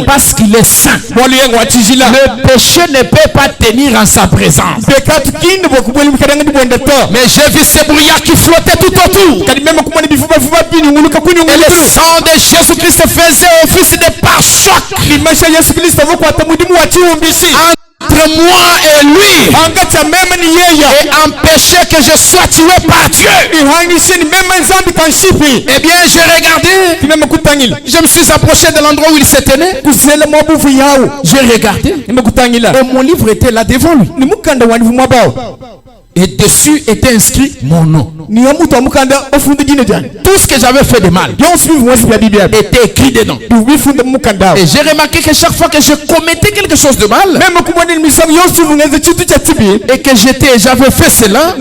Parce qu'il est saint. Le péché ne peut pas tenir en sa présence. Mais j'ai vu ces brouillards qui flottaient tout autour. Et le sang de Jésus-Christ faisait office de pare-choc entre moi et lui, et empêcher que je sois tué par Dieu. Eh bien, j'ai regardé, je me suis approché de l'endroit où il se tenait. J'ai regardé, et mon livre était là devant lui. Et dessus était inscrit mon nom. Tout ce que j'avais fait de mal était écrit dedans. Et j'ai remarqué que chaque fois que je commettais quelque chose de mal, et que j'avais fait cela,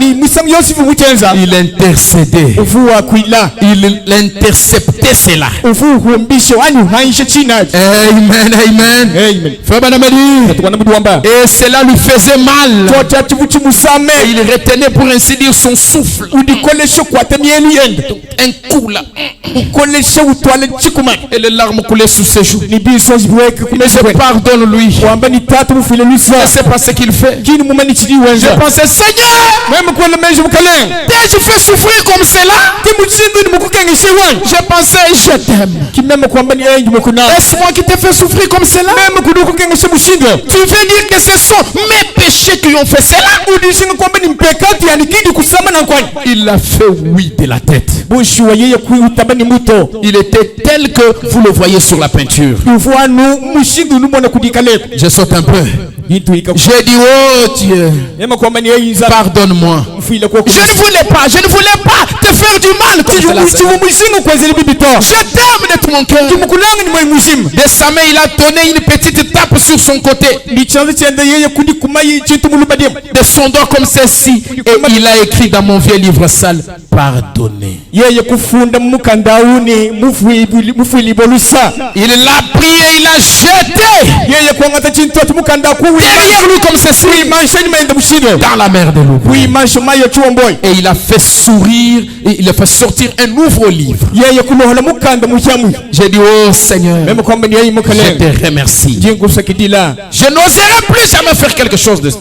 il intercédait. Il interceptait cela. Amen, amen. Et cela lui faisait mal. Et il retenait pour ainsi dire son souffle. Un coup là. Et les larmes coulaient sur ses joues. Mais je pardonne-lui. Je ne sais pas ce qu'il fait. Je pensais, Seigneur, t'ai-je fait souffrir comme cela? Je pensais, je t'aime. Est-ce moi qui t'ai fait souffrir comme cela? Tu veux dire que ce sont mes péchés qui ont fait cela? Il a fait oui de la tête. Il était tel que vous le voyez sur la peinture. Je saute un peu. J'ai dit, oh Dieu, pardonne-moi. Je ne voulais pas te faire du mal. Je t'aime de tout mon cœur. De sa main, il a donné une petite tape sur son côté. De son doigt comme ceci. Et il a écrit dans mon vieux livre sale, pardonné. Il l'a pris et il l'a jeté derrière lui comme ceci dans la mer de l'eau. Et il a fait sourire et il a fait sortir un nouveau livre. J'ai dit, oh Seigneur, je te remercie. Je n'oserais plus jamais faire quelque chose de ça.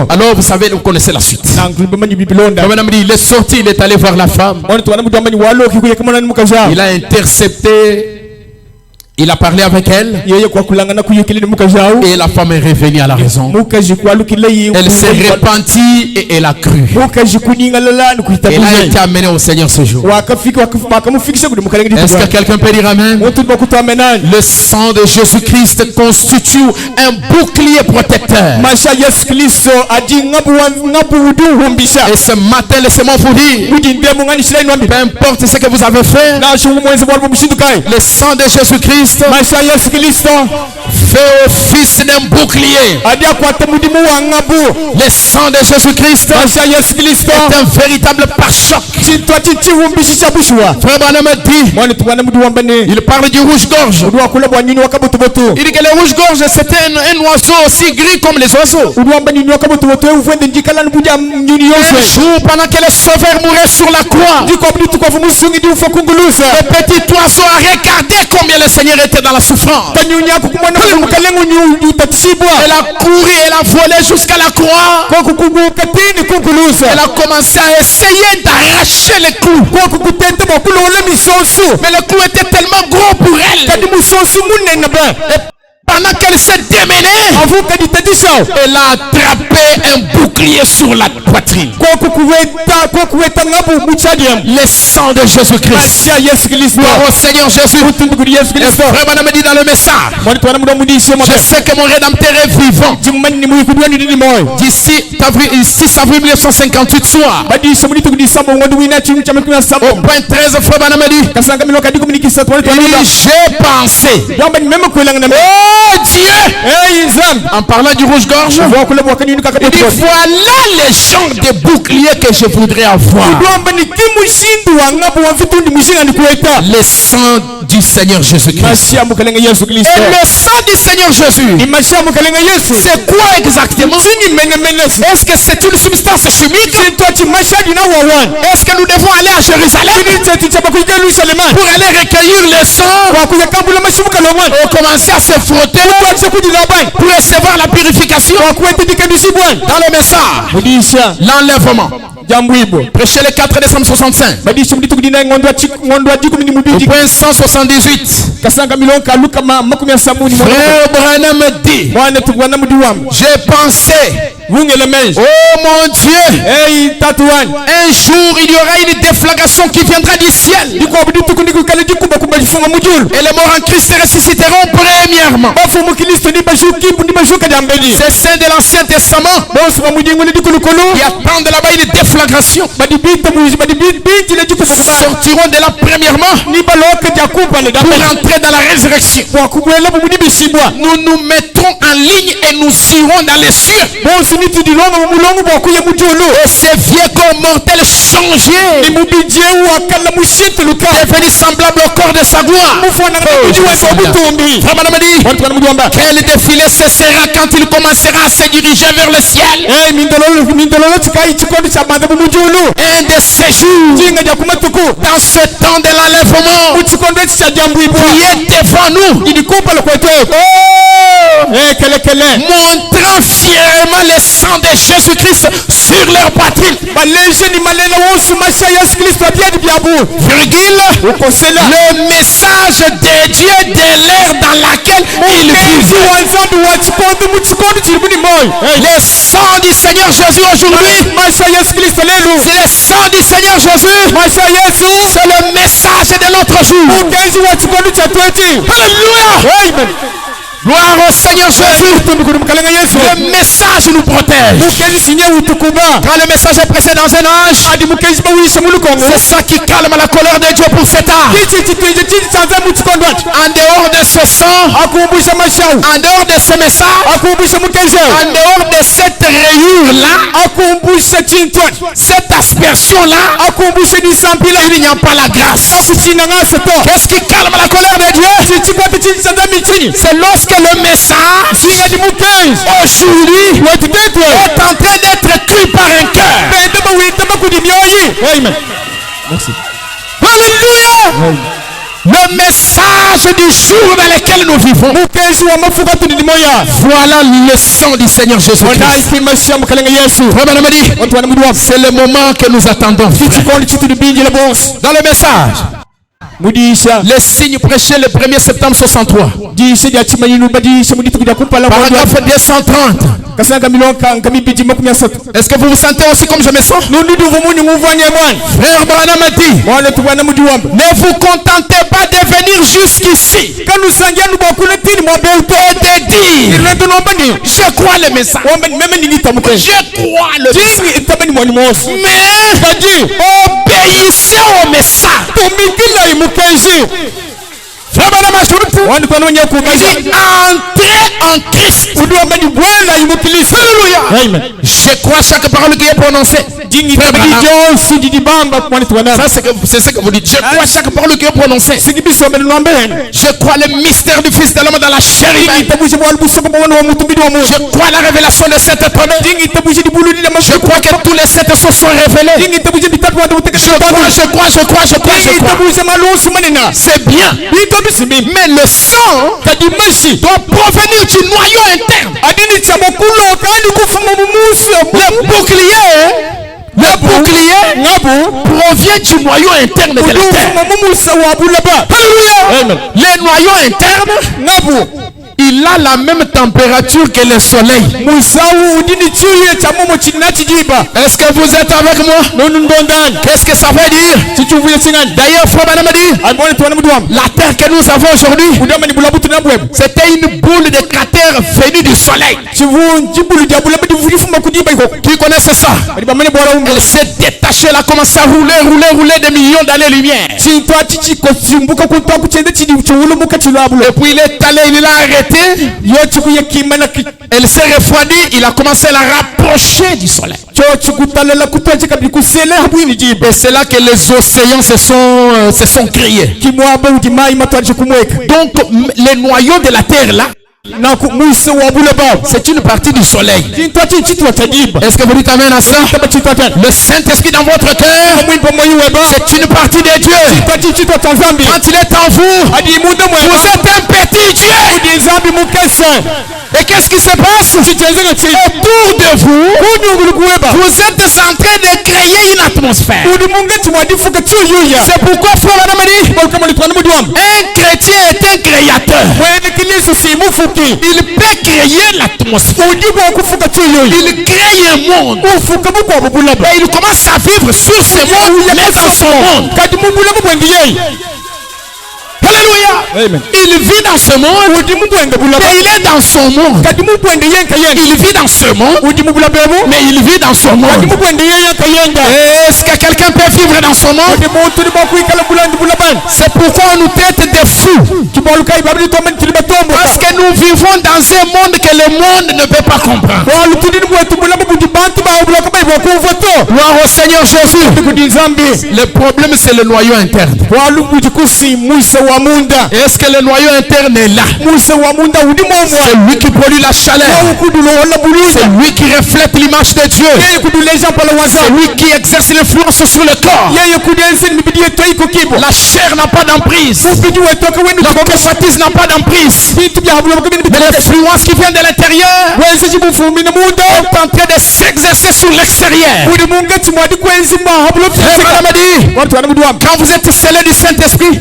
Alors vous savez, vous connaissez la suite. Il est sorti, il est allé voir la femme. Il a intercepté. Il a parlé avec elle et la femme est revenue à la raison. Elle s'est repentie et elle a cru. Elle a été amenée au Seigneur ce jour. Est-ce que quelqu'un peut dire amen? Le sang de Jésus-Christ constitue un bouclier protecteur. Et ce matin, laissez-moi vous dire, peu importe ce que vous avez fait, le sang de Jésus-Christ fait office d'un bouclier. Le sang de Jésus-Christ est un véritable pare-choc. Frère Branham dit, il parle du rouge-gorge. Il dit que le rouge-gorge c'était un oiseau aussi gris comme les oiseaux. Un jour, pendant que le Sauveur mourait sur la croix, le petit oiseau a regardé combien le Seigneur était dans la souffrance. Elle a couru, elle a volé jusqu'à la croix. Elle a commencé à essayer d'arracher les clous. Mais le clou était tellement gros pour elle. Et pendant qu'elle s'est démenée, elle a attrapé un bouclier sur la poitrine. Le sang de Jésus-Christ. Gloire au Seigneur Jésus. Frère Branham dit dans le message, je sais que mon Rédempteur est vivant. D'ici 6 avril 1958 soir, au point 13, Frère Branham dit, j'ai pensé, oh Dieu, en parlant du rouge-gorge, il dit, voilà les genres de boucliers que je voudrais avoir. Le sang du Seigneur Jésus-Christ. Et le sang du Seigneur Jésus, c'est quoi exactement? Est-ce que c'est une substance chimique? Est-ce que nous devons aller à Jérusalem pour aller recueillir le sang et commencer à se frotter pour recevoir la purification? Dans le message, l'enlèvement, prêché le 4 décembre 65, au point 178, Frère Branham dit, j'ai pensé, oh mon Dieu, un jour il y aura une déflagration qui viendra du ciel et les morts en Christ ressusciteront premièrement. Ces saints de l'Ancien Testament qui attendent là-bas une déflagration sortiront de là premièrement pour entrer dans la résurrection. Nous nous mettrons en ligne et nous irons dans les cieux. Et ces vieux corps mortels changés, devenus semblables au corps de sa gloire. Quel défilé cessera quand il commencera à se diriger vers le ciel? Un de ces jours, dans ce temps de l'enlèvement, priez devant nous, montrant fièrement le sang de Jésus-Christ sur leur poitrine. Virgule, le message de Dieu de l'ère dans laquelle il vit. Le sang du Seigneur Jésus aujourd'hui, c'est le sang du Seigneur Jésus, c'est le message de l'autre jour. Alléluia. Gloire au Seigneur Jésus. Le message nous protège. Quand le message est pressé dans un âge, c'est ça qui calme la colère de Dieu pour cet âge. En dehors de ce sang, en dehors de ce message, en dehors de cette rayure là, Cette aspersion-là, il n'y a pas la grâce. Qu'est-ce qui calme la colère de Dieu? C'est lorsque le message aujourd'hui est en train d'être cuit par un cœur. Merci. Alléluia. Le message du jour dans lequel nous vivons. Voilà le sang du Seigneur Jésus-Christ. C'est le moment que nous attendons. Dans le message, les signes prêchés le 1er septembre 63. Paragraphe 230. Est-ce que vous vous sentez aussi comme je me sens? Frère Branham a dit, ne vous contentez pas de venir jusqu'ici et de dire, je crois le message, je crois le message, mais obéissez au message. Entrez en Christ. Alléluia. Je crois chaque parole qui est prononcée. Ça, c'est ce que vous dites. Je crois chaque parole qui est prononcée. Je crois le mystère du Fils de l'homme dans la chair humaine. Je crois la révélation de cette étoile. Je crois que tous les sept sceaux sont révélés. Je crois. C'est bien. Mais le sang doit provenir du noyau interne. Le bouclier provient du noyau interne de la terre. Alléluia. Les noyaux internes, il a la même température que le soleil. Est-ce que vous êtes avec moi? Qu'est-ce que ça veut dire? D'ailleurs, Frère Branham dit, la terre que nous avons aujourd'hui, c'était une boule de cratère venue du soleil. Qui connaissent ça? Elle s'est détachée, elle a commencé à rouler des millions d'années-lumière. Et puis il est allé, il l'a arrêté. Elle s'est refroidie, il a commencé à la rapprocher du soleil. Et c'est là que les océans se sont créés. Donc les noyaux de la terre là, c'est une partie du soleil. Est-ce que vous dites amen à ça? Le Saint-Esprit dans votre cœur, c'est une partie de Dieu. Quand il est en vous, vous êtes un petit Dieu. Et qu'est-ce qui se passe? Autour de vous, vous êtes en train de créer une atmosphère. C'est pourquoi Frère Branham dit, un chrétien est un créateur. Il peut créer l'atmosphère. Il crée un monde. Et il commence à vivre sur ce monde, mais dans son monde. Alléluia. Il vit dans ce monde. Et il est dans son monde. Il vit dans ce monde. Mais il vit dans son monde. Est-ce que quelqu'un peut vivre dans son monde? C'est pourquoi on nous traite de fous. Parce que nous vivons dans un monde que le monde ne peut pas comprendre. Gloire au Seigneur Jésus. Le problème, c'est le noyau interne. Est-ce que le noyau interne est là? C'est lui qui produit la chaleur. C'est lui qui reflète l'image de Dieu. C'est lui qui exerce l'influence sur le corps. La chair n'a pas d'emprise. Le convoitise n'a pas d'emprise. Mais l'influence qui vient de l'intérieur est en train de s'exercer sur l'extérieur. Quand vous êtes scellé du Saint-Esprit,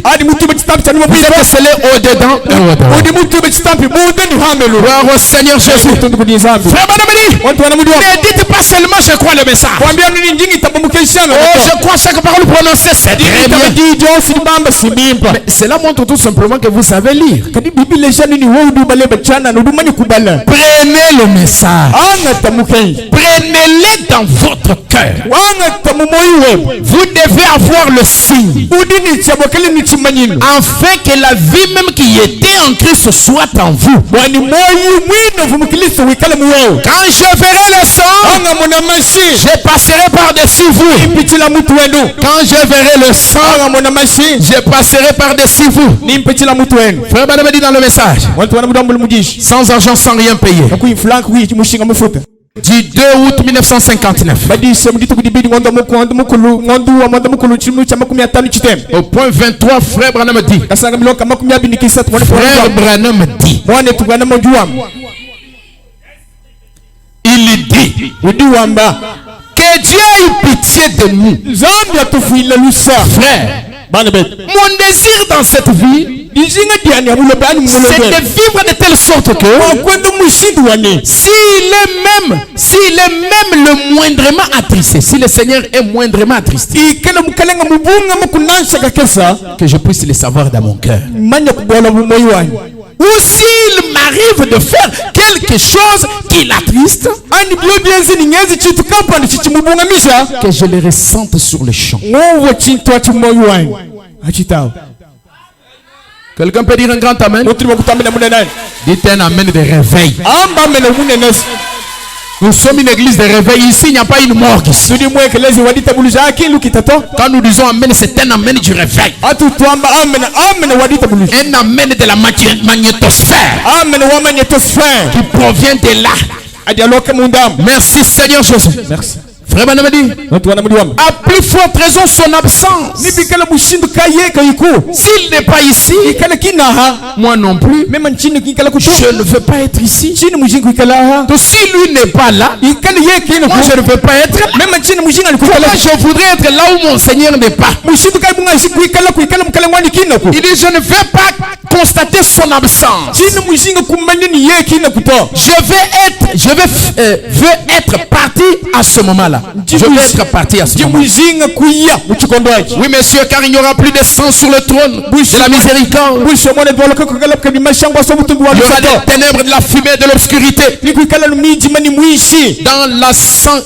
vous êtes scellé au-dedans et au-dedans. Gloire au Seigneur Jésus. Frère Branham, ne dites pas seulement je crois le message. Oh, je crois chaque parole prononcée, c'est très bien. Mais cela montre tout simplement que vous savez lire. Prenez le message. Prenez-le l'est dans votre cœur. Vous devez avoir le signe. Afin que la vie même qui était en Christ soit en vous. Quand je verrai le sang, je passerai par-dessus vous. Quand je verrai le sang, je passerai par-dessus vous. Frère Branham dit dans le message, sans argent, sans rien payer. Du 2 août 1959. Au point 23, Frère Branham dit. Frère Branham dit. Il dit que Dieu ait pitié de nous. Frère, mon désir dans cette vie, c'est de vivre de telle sorte que s'il est même le moindrement attristé, si le Seigneur est moindrement attristé, que je puisse le savoir dans mon cœur. Ou s'il m'arrive de faire quelque chose qui l'attriste, que je le ressente sur le champ. Quelqu'un peut dire un grand amen? Dites un amen de réveil. Nous sommes une église de réveil. Ici, il n'y a pas une morgue. Quand nous disons amen, c'est un amen du réveil. Un amen de la magnétosphère qui provient de là. Merci Seigneur Jésus. Merci. Frère Branham dit, à plus forte raison son absence. S'il n'est pas ici, moi non plus, je ne veux pas être ici. Donc si lui n'est pas là, moi je ne veux pas être. Pourquoi je voudrais être là où mon Seigneur n'est pas? Il dit, je ne veux pas constater son absence. Je veux être parti à ce moment-là. Je veux être parti à ce moment. Oui, monsieur, car il n'y aura plus de sang sur le trône de la miséricorde. Il y aura des ténèbres, de la fumée, de l'obscurité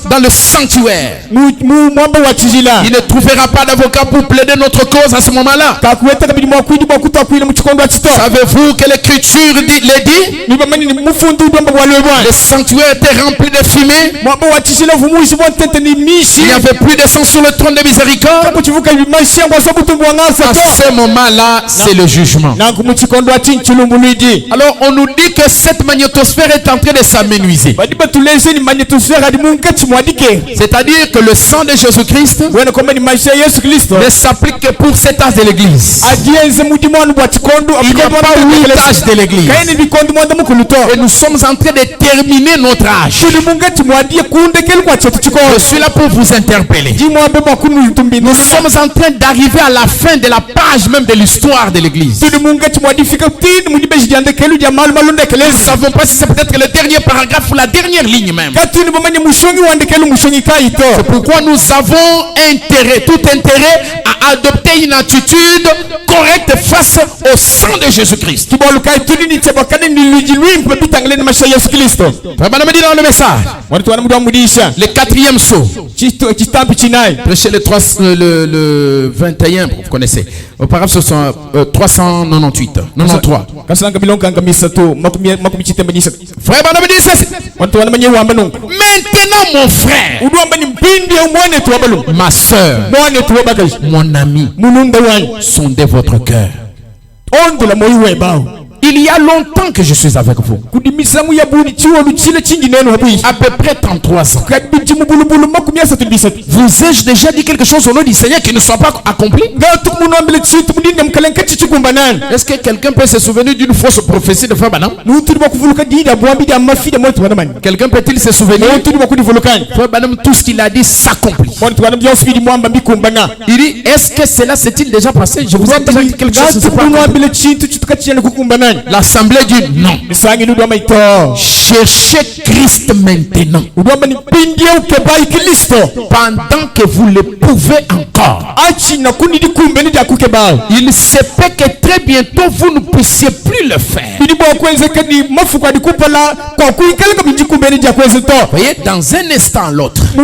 dans le sanctuaire. Il ne trouvera pas d'avocat pour plaider notre cause à ce moment-là. Savez-vous que l'écriture le dit? Le sanctuaire était rempli de fumée. Il n'y avait plus de sang sur le trône de miséricorde. À ce moment-là, c'est le jugement. Alors on nous dit que cette magnétosphère est en train de s'amenuiser. C'est-à-dire que le sang de Jésus-Christ ne s'applique que pour cet âge de l'église. Il n'y a pas 8 âges de l'église. Et nous sommes en train de terminer notre âge. Je suis là pour vous interpeller. Nous sommes en train d'arriver à la fin de la page même de l'histoire de l'église. Nous ne savons pas si c'est peut-être le dernier paragraphe ou la dernière ligne même. C'est pourquoi nous avons tout intérêt à adopter une attitude correcte face au sang de Jésus-Christ. Frère dit dans le message, le 4e saut. Prêchez le 21, vous connaissez. Au paragraphe 398. 93. Frère Branham dit ceci. Maintenant, mon frère, ma soeur, mon ami, sondez votre cœur. Il y a longtemps que je suis avec vous. À peu près 33 ans. Vous ai-je déjà dit quelque chose au nom du Seigneur qui ne soit pas accompli? Est-ce que quelqu'un peut se souvenir d'une fausse prophétie de Frère Branham? Quelqu'un peut-il se souvenir? Frère Branham, tout ce qu'il a dit s'accomplit. Il dit, est-ce que cela s'est-il déjà passé? Je vous ai déjà dit quelque chose. L'assemblée dit non. Cherchez Christ maintenant. Pendant que vous le pouvez encore. Il se peut que très bientôt vous ne puissiez plus le faire. Vous voyez, dans un instant l'autre, il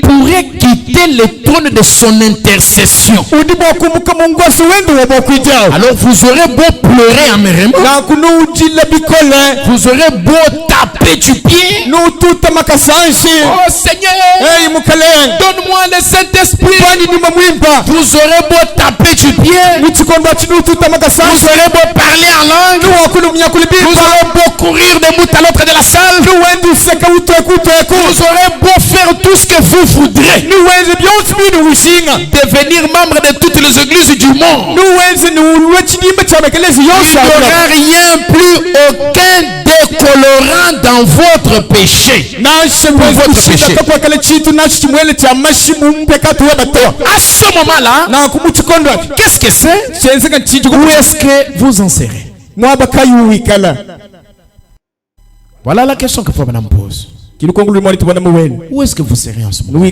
pourrait quitter le trône de son intercession. Alors vous aurez beau pleurer amèrement, vous aurez beau taper du pied. Oh Seigneur, donne-moi le Saint-Esprit. Vous aurez beau taper du pied, vous aurez beau parler en langue, vous aurez beau courir d'un bout à l'autre de la salle, vous aurez beau faire tout ce que vous voudrez, devenir membre de toutes les églises du monde. Il n'y aura rien plus, aucun décolorant dans votre péché. À ce moment-là, qu'est-ce que c'est? Où est-ce que vous en serez? Voilà la question que Frère me pose. Où est-ce que vous serez en ce moment?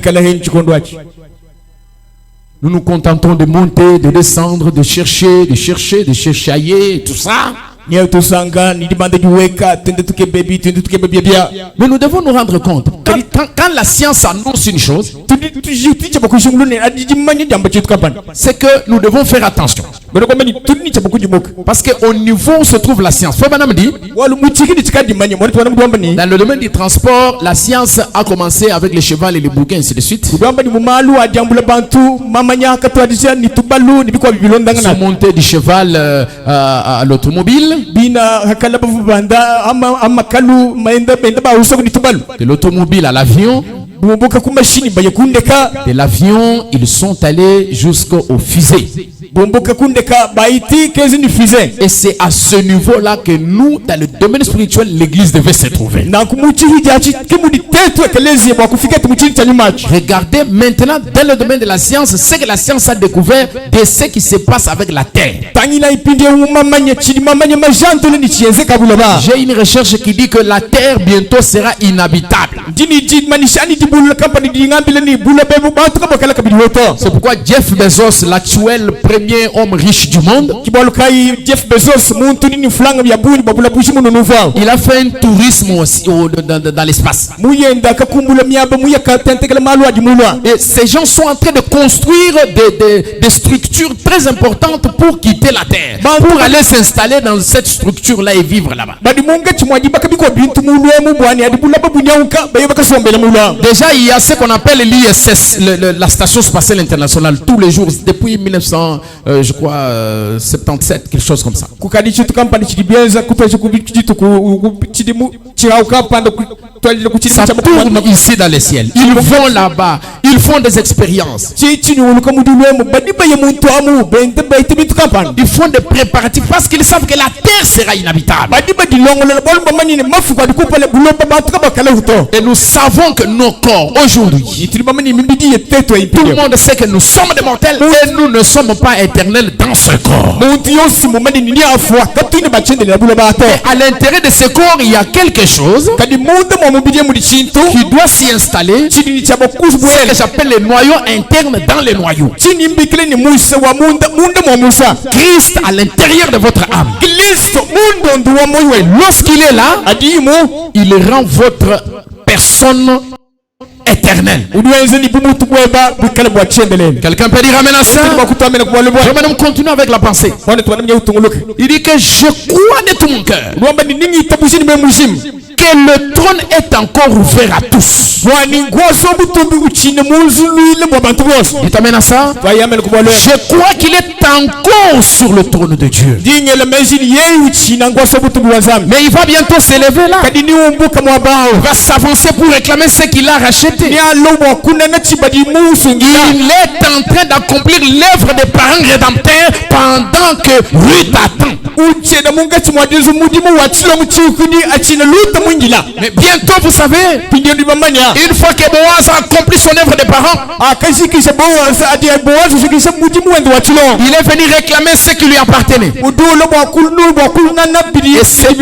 Nous nous contentons de monter, de descendre, de chercher, et tout ça. Mais nous devons nous rendre compte quand la science annonce une chose, c'est que nous devons faire attention. Parce qu'au niveau où se trouve la science, Frère Branham dit, dans le domaine du transport, la science a commencé avec les chevaux et les bouquins, ainsi de suite. Ils sont montés du cheval à l'automobile, de l'automobile à l'avion. De l'avion, ils sont allés jusqu'aux fusées. Et c'est à ce niveau-là que nous, dans le domaine spirituel, l'église devait se trouver. Regardez maintenant dans le domaine de la science, ce que la science a découvert de ce qui se passe avec la terre. J'ai une recherche qui dit que la terre bientôt sera inhabitable. C'est pourquoi Jeff Bezos, l'actuel premier homme riche du monde, il a fait un tourisme aussi dans l'espace. Et ces gens sont en train de construire des structures très importantes pour quitter la terre, pour aller s'installer dans cette structure-là et vivre là-bas. Déjà, il y a ce qu'on appelle l'ISS, la station spatiale internationale, tous les jours, depuis 1977, quelque chose comme ça. Ça tourne ici dans les ciels. Ils vont là-bas, ils font des expériences. Ils font des préparatifs parce qu'ils savent que la terre sera inhabitable. Et nous savons que nos corps aujourd'hui, tout le monde sait que nous sommes des mortels et nous ne sommes pas éternels dans ce corps. Et à l'intérieur de ce corps, il y a quelque chose qui doit s'y installer. C'est ce que j'appelle les noyaux internes dans les noyaux. Christ à l'intérieur de votre âme. Lorsqu'il est là, il rend votre personne éternelle. Quelqu'un peut dire amen à ça? Je vais donc continuer avec la pensée. Il dit que je crois de tout mon cœur que le trône est encore ouvert à tous. Dites amen à ça? Je crois qu'il est encore sur le trône de Dieu. Mais il va bientôt s'élever là. Il va s'avancer pour réclamer ce qu'il a racheté. Il est en train d'accomplir l'œuvre des parents rédempteurs pendant que Ruth attend. Mais bientôt, vous savez, une fois que Boaz a accompli son œuvre de parents, il est venu réclamer ce qui lui appartenait. Et c'est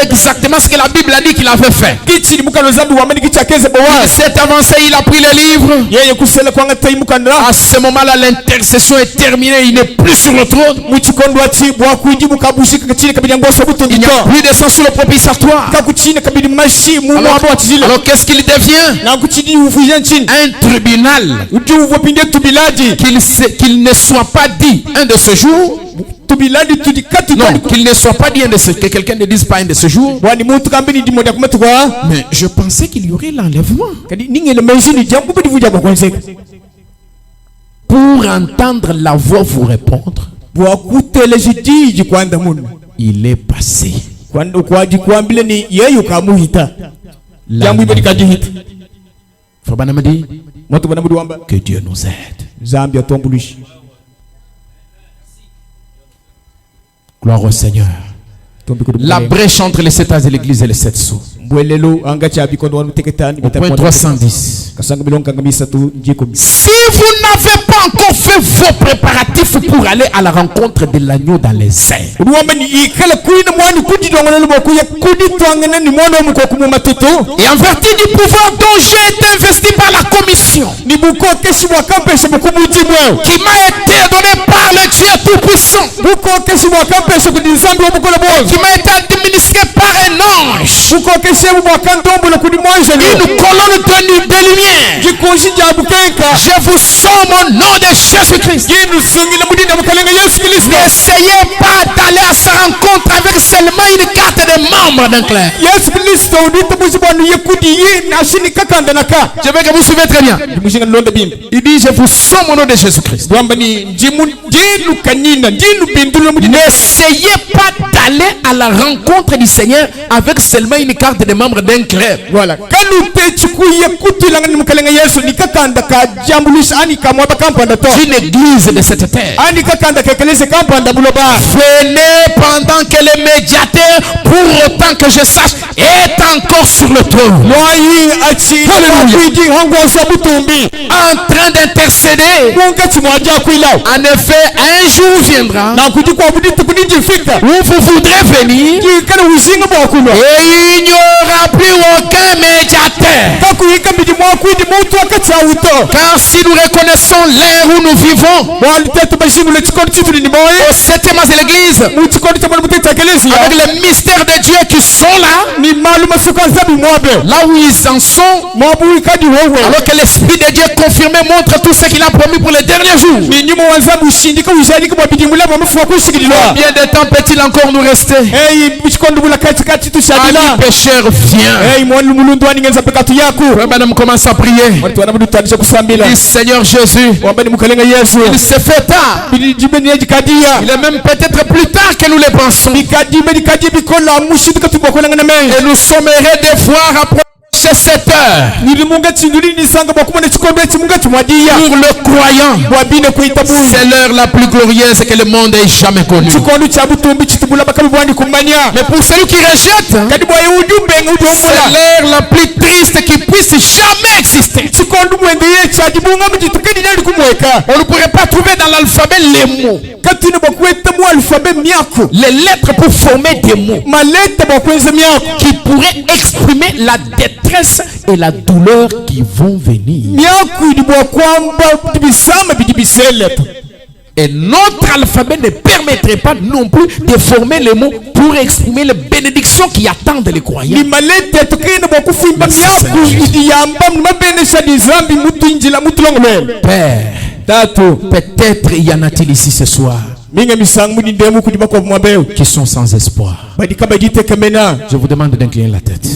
exactement ce que la Bible a dit qu'il avait fait. Il s'est avancé, il a pris le livre. À ce moment-là, l'intercession est terminée. Il n'est plus sur le trône. Il n'y a plus de sang sur le propitiatoire. Alors qu'est-ce qu'il devient? Un tribunal. Qu'il ne soit pas dit un de ce jour. Non, qu'il ne soit pas dit que quelqu'un ne dise pas un de ce jour. Mais je pensais qu'il y aurait l'enlèvement. Pour entendre la voix vous répondre, il est passé. Que Dieu nous aide. Gloire au Seigneur. La brèche entre les 7 âges de l'église et les 7 sceaux. Au point 310. Si vous n'avez pas encore fait vos préparatifs pour aller à la rencontre de l'agneau dans les airs, et en vertu du pouvoir dont j'ai été investi par la commission, qui m'a été donné par le Dieu Tout-Puissant, qui m'a été administré par un ange, une colonne de lumière, je vous somme au nom de Jésus-Christ. N'essayez pas d'aller à sa rencontre avec seulement une carte de membre d'un clerc. Je veux que vous suivez très bien. Il dit je vous somme au nom de Jésus-Christ. N'essayez pas d'aller à la rencontre du Seigneur avec seulement une carte de membre d'un club. Voilà. Une église de cette terre. Venez pendant que le médiateur, pour autant que je sache, est encore sur le trône. En train d'intercéder. En effet, un jour viendra où vous voudrez venir et il n'y aura plus aucun médiateur. Car si nous reconnaissons l'ère où nous vivons, au 7e âge de l'église, avec les mystères de Dieu qui sont là, là où ils en sont, alors que l'Esprit de Dieu confirmé montre tout ce qu'il a promis pour les derniers jours. Combien de temps peut-il encore nous rester? Ami pécheur, viens. Madame commence à prier. Dis Seigneur Jésus, il s'est fait tard. Il est même peut-être plus tard que nous le pensons. Et nous sommes heureux de voir approcher cette heure. Pour le croyant, c'est l'heure la plus glorieuse que le monde ait jamais connue. Mais pour celui qui rejette, c'est l'heure la plus triste qui puisse jamais exister. On ne pourrait pas trouver dans l'alphabet les mots, les lettres pour former des mots qui pourraient exprimer la détresse et la douleur qui vont venir. Et notre alphabet ne permettrait pas non plus de former les mots pour exprimer les bénédictions qui attendent les croyants. Père, peut-être y en a-t-il ici ce soir qui sont sans espoir. Je vous demande d'incliner la tête.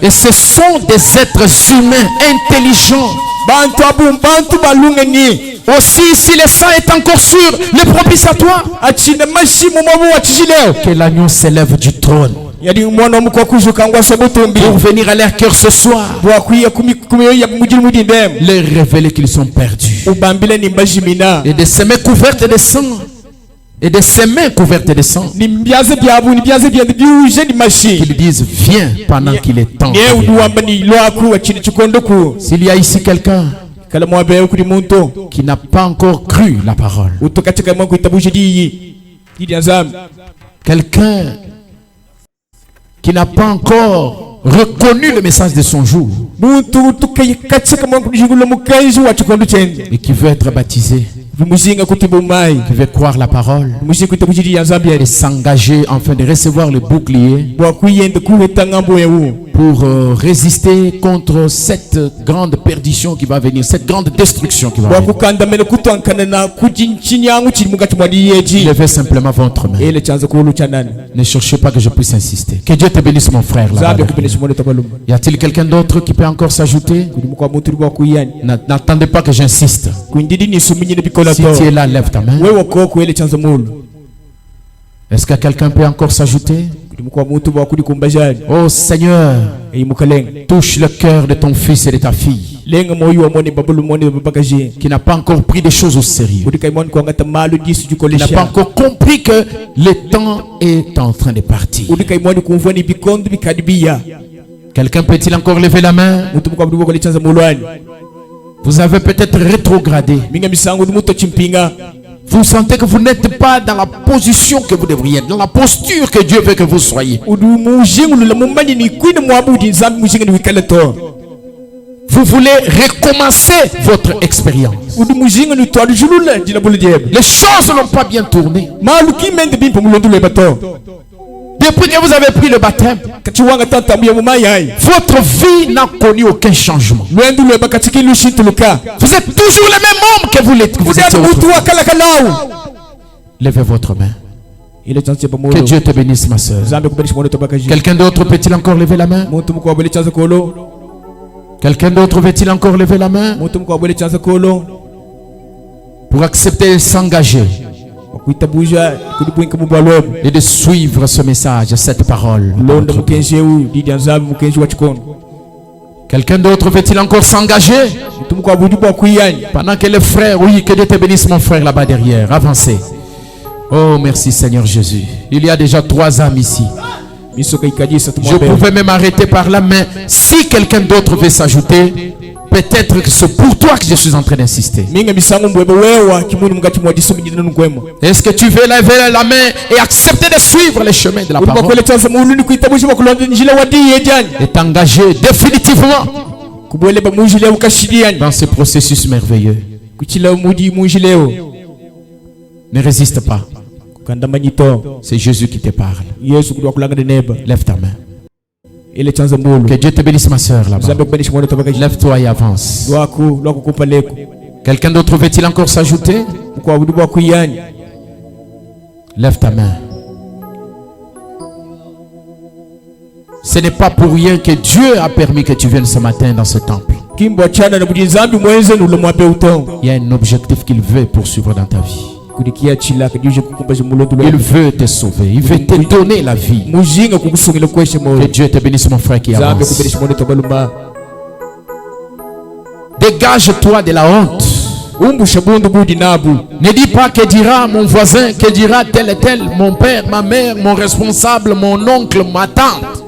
Et ce sont des êtres humains intelligents. Aussi, si le sang est encore sur le propitiatoire, que l'agneau s'élève du trône pour venir à leur cœur ce soir, leur révéler qu'ils sont perdus, et de se mettre couverts de sang, et de ses mains couvertes de sang, qu'ils disent viens pendant qu'il est temps. S'il y a ici quelqu'un qui n'a pas encore cru la parole, quelqu'un qui n'a pas encore reconnu le message de son jour et qui veut être baptisé, qui veut croire la parole et s'engager afin de recevoir le bouclier pour résister contre cette grande perdition qui va venir, cette grande destruction qui va venir. Levez simplement votre main. Ne cherchez pas que je puisse insister. Que Dieu te bénisse, mon frère. Y a-t-il quelqu'un d'autre qui peut encore s'ajouter? N'attendez pas que j'insiste. Si tu es là, lève ta main. Est-ce que quelqu'un peut encore s'ajouter? Oh Seigneur, touche le cœur de ton fils et de ta fille qui n'a pas encore pris des choses au sérieux, qui n'a pas encore compris que le temps est en train de partir. Quelqu'un peut-il encore lever la main? Vous avez peut-être rétrogradé. Vous sentez que vous n'êtes pas dans la position que vous devriez être, dans la posture que Dieu veut que vous soyez. Vous voulez recommencer votre expérience. Les choses n'ont pas bien tourné. Depuis que vous avez pris le baptême, votre vie n'a connu aucun changement. Vous êtes toujours le même homme que vous étiez autrefois. Levez votre main. Que Dieu te bénisse, ma soeur. Quelqu'un d'autre peut-il encore lever la main? Quelqu'un d'autre veut-il encore lever la main pour accepter de s'engager et de suivre ce message, cette parole? Quelqu'un d'autre veut-il encore s'engager pendant que les frères, oui, que Dieu te bénisse, mon frère là-bas derrière, avancez. Oh merci Seigneur Jésus. Il y a déjà 3 âmes ici. Je pouvais même arrêter par là, mais si quelqu'un d'autre veut s'ajouter, peut-être que c'est pour toi que je suis en train d'insister. Est-ce que tu veux lever la main et accepter de suivre les chemins de la parole et t'engager définitivement dans ce processus merveilleux? Ne résiste pas. C'est Jésus qui te parle. Lève ta main. Que Dieu te bénisse, ma soeur là-bas. Lève-toi et avance. Quelqu'un d'autre veut-il encore s'ajouter? Lève ta main. Ce n'est pas pour rien que Dieu a permis que tu viennes ce matin dans ce temple. Il y a un objectif qu'il veut poursuivre dans ta vie. Il veut te sauver. Il veut te donner la vie. Que Dieu te bénisse, mon frère qui avance. Dégage-toi de la honte. Ne dis pas que dira mon voisin, que dira tel et tel, mon père, ma mère, mon responsable, mon oncle, ma tante.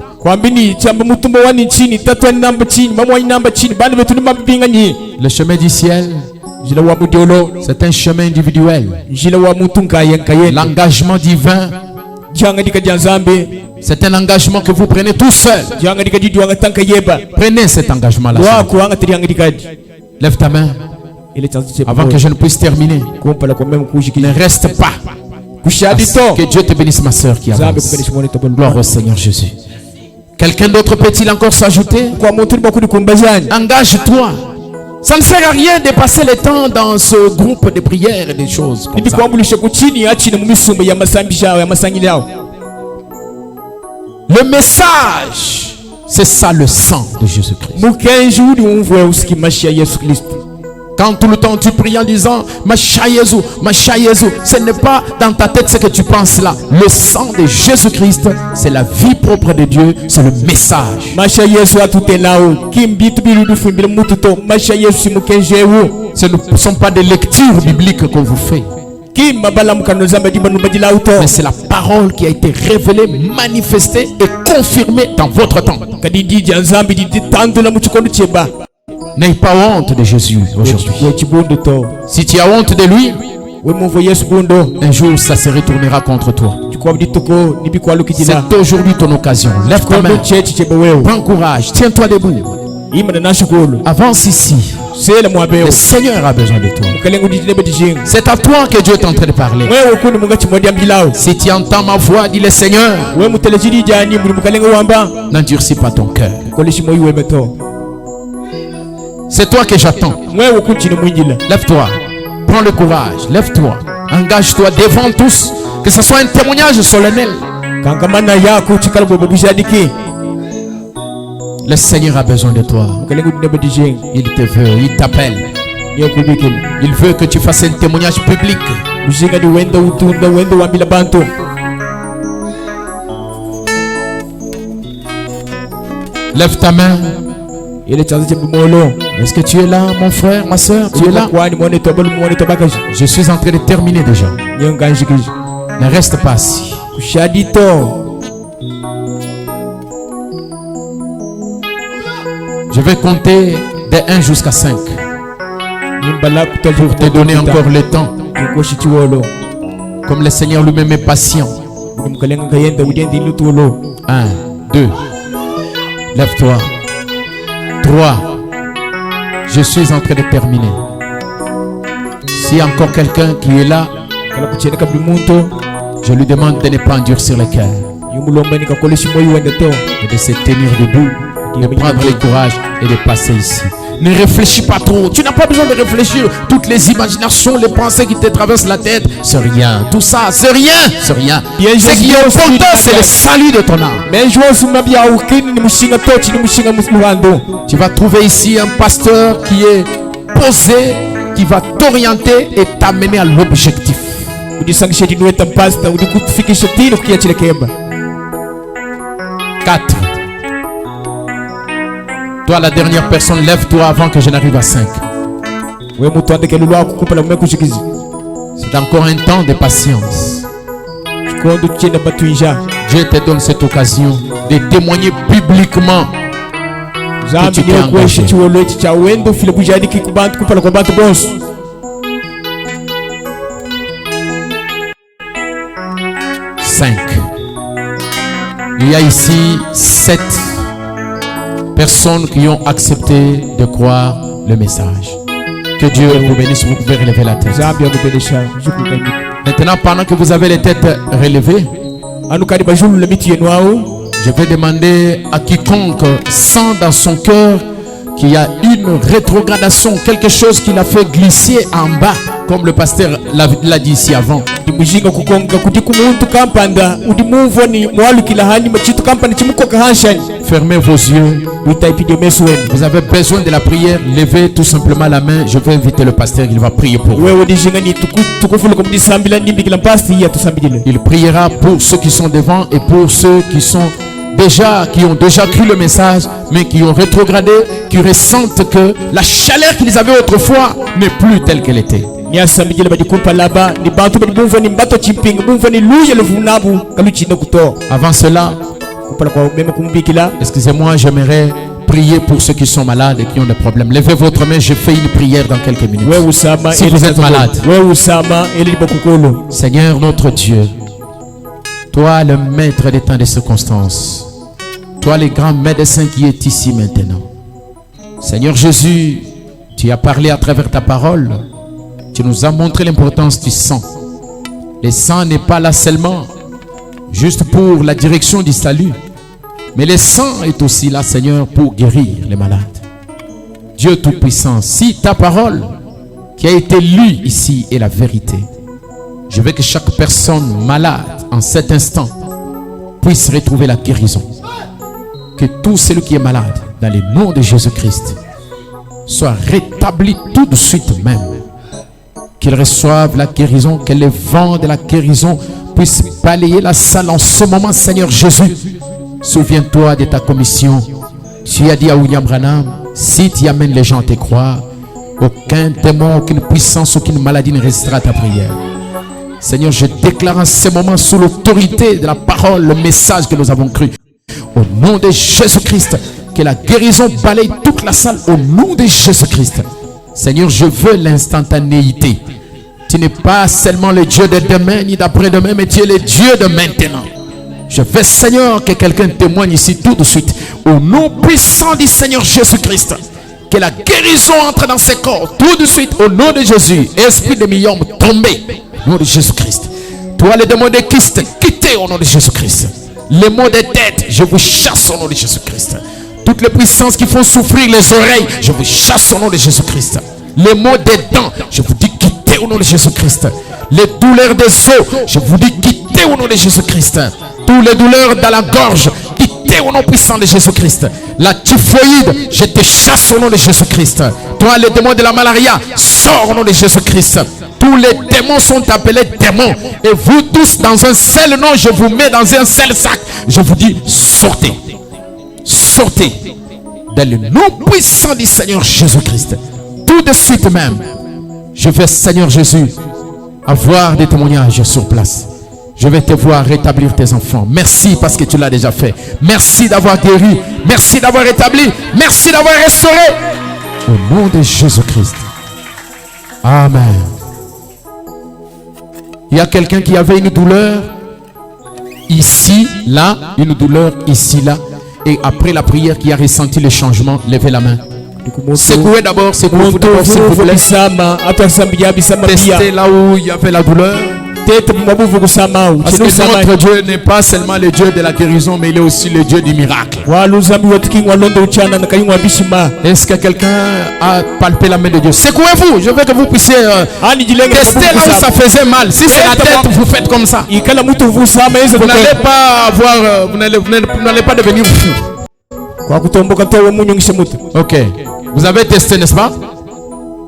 Le chemin du ciel, c'est un chemin individuel. L'engagement divin, c'est un engagement que vous prenez tout seul. Prenez cet engagement-là. Lève ta main avant que je ne puisse terminer. Ne reste pas. Que Dieu te bénisse, ma soeur qui avance. Gloire au Seigneur Jésus. Quelqu'un d'autre peut-il encore s'ajouter? Engage-toi. Ça ne sert à rien de passer le temps dans ce groupe de prières et des choses comme ça. Le message, c'est ça le sang de Jésus-Christ. Quand tout le temps tu pries en disant Masha Yesu, ce n'est pas dans ta tête ce que tu penses là. Le sang de Jésus-Christ, c'est la vie propre de Dieu, c'est le message. Ce ne sont pas des lectures bibliques qu'on vous fait. Mais c'est la parole qui a été révélée, manifestée et confirmée dans votre temps. N'aie pas honte de Jésus aujourd'hui. Si tu as honte de lui, un jour ça se retournera contre toi. C'est aujourd'hui ton occasion. Lève ta main, prends courage, tiens-toi debout, avance ici. Le Seigneur a besoin de toi. C'est à toi que Dieu est en train de parler. Si tu entends ma voix, dis le Seigneur, n'endurcis pas ton cœur. C'est toi que j'attends. Lève-toi, prends le courage, lève-toi, engage-toi devant tous, que ce soit un témoignage solennel. Le Seigneur a besoin de toi. Il te veut, il t'appelle. Il veut que tu fasses un témoignage public. Lève ta main. Est-ce que tu es là, mon frère, ma soeur? Tu es là? Je suis en train de terminer déjà. Ne reste pas assis. Je vais compter de 1 jusqu'à 5 pour te donner encore le temps. Comme le Seigneur lui-même est patient. 1, 2. Lève-toi. 3. Je suis en train de terminer. S'il y a encore quelqu'un qui est là, je lui demande de ne pas endurcir le cœur et de se tenir debout, de prendre le courage et de passer ici. Ne réfléchis pas trop. Tu n'as pas besoin de réfléchir. Toutes les imaginations, les pensées qui te traversent la tête, c'est rien. Tout ça, c'est rien. C'est rien. Ce qui est important, c'est le salut de ton âme. Tu vas trouver ici un pasteur qui est posé, qui va t'orienter et t'amener à l'objectif. 4. Toi, la dernière personne, lève-toi avant que je n'arrive à 5. C'est encore un temps de patience. Dieu te donne cette occasion de témoigner publiquement que tu t'es engagé. 5. Il y a ici 7 personnes qui ont accepté de croire le message. Que Dieu vous bénisse, vous pouvez relever la tête. Maintenant, pendant que vous avez les têtes relevées, je vais demander à quiconque sent dans son cœur qu'il y a une rétrogradation, quelque chose qui l'a fait glisser en bas, comme le pasteur l'a dit ici avant. Fermez vos yeux. Vous avez besoin de la prière. Levez tout simplement la main. Je vais inviter le pasteur. Il va prier pour vous. Il priera pour ceux qui sont devant et pour ceux qui ont déjà cru le message, mais qui ont rétrogradé, qui ressentent que la chaleur qu'ils avaient autrefois n'est plus telle qu'elle était. Avant cela, excusez-moi, j'aimerais prier pour ceux qui sont malades et qui ont des problèmes. Levez votre main, je fais une prière dans quelques minutes. Si vous êtes malade, Seigneur notre Dieu, toi le maître des temps et des circonstances, toi le grand médecin qui est ici maintenant, Seigneur Jésus, tu as parlé à travers ta parole. Tu nous as montré l'importance du sang. Le sang n'est pas là seulement juste pour la direction du salut, mais le sang est aussi là, Seigneur, pour guérir les malades. Dieu Tout-Puissant, si ta parole qui a été lue ici est la vérité, je veux que chaque personne malade en cet instant puisse retrouver la guérison. Que tout celui qui est malade, dans le nom de Jésus-Christ, soit rétabli tout de suite même. Qu'ils reçoivent la guérison, que le vent de la guérison puisse balayer la salle en ce moment, Seigneur Jésus. Souviens-toi de ta commission. Tu as dit à William Branham, si tu amènes les gens à te croire, aucun démon, aucune puissance, aucune maladie ne résistera à ta prière. Seigneur, je déclare en ce moment sous l'autorité de la parole, le message que nous avons cru. Au nom de Jésus-Christ, que la guérison balaye toute la salle au nom de Jésus-Christ. Seigneur, je veux l'instantanéité. Tu n'es pas seulement le Dieu de demain ni d'après-demain, mais tu es le Dieu de maintenant. Je veux, Seigneur, que quelqu'un témoigne ici tout de suite. Au nom puissant du Seigneur Jésus-Christ, que la guérison entre dans ses corps tout de suite au nom de Jésus. Esprit de millions tombé au nom de Jésus-Christ. Toi, les démons de kyste, quittez au nom de Jésus-Christ. Les maux de tête, je vous chasse au nom de Jésus-Christ. Toutes les puissances qui font souffrir les oreilles, je vous chasse au nom de Jésus-Christ. Les maux des dents, je vous dis quittez au nom de Jésus-Christ. Les douleurs des os, je vous dis quittez au nom de Jésus-Christ. Toutes les douleurs dans la gorge, quittez au nom puissant de Jésus-Christ. La typhoïde, je te chasse au nom de Jésus-Christ. Toi, les démons de la malaria, sors au nom de Jésus-Christ. Tous les démons sont appelés démons. Et vous tous, dans un seul nom, je vous mets dans un seul sac. Je vous dis, sortez. Sortez. Dans le nom puissant du Seigneur Jésus-Christ. Tout de suite même, je vais, Seigneur Jésus, avoir des témoignages sur place. Je vais te voir rétablir tes enfants. Merci parce que tu l'as déjà fait. Merci d'avoir guéri. Merci d'avoir rétabli. Merci d'avoir restauré. Au nom de Jésus-Christ. Amen. Il y a quelqu'un qui avait une douleur ici, là, une douleur ici, là. Et après la prière, qui a ressenti le changement, levez la main. Secouez d'abord, secouez-vous d'abord, s'il vous plaît. Testez là où il y avait la douleur. Parce que notre Dieu n'est pas seulement le Dieu de la guérison, mais il est aussi le Dieu du miracle. Est-ce que quelqu'un a palpé la main de Dieu? Secouez-vous, je veux que vous puissiez tester là où ça faisait mal. Si c'est la tête, vous faites comme ça. Vous n'allez pas avoir, vous n'allez pas devenir fou. Ok, vous avez testé, n'est-ce pas?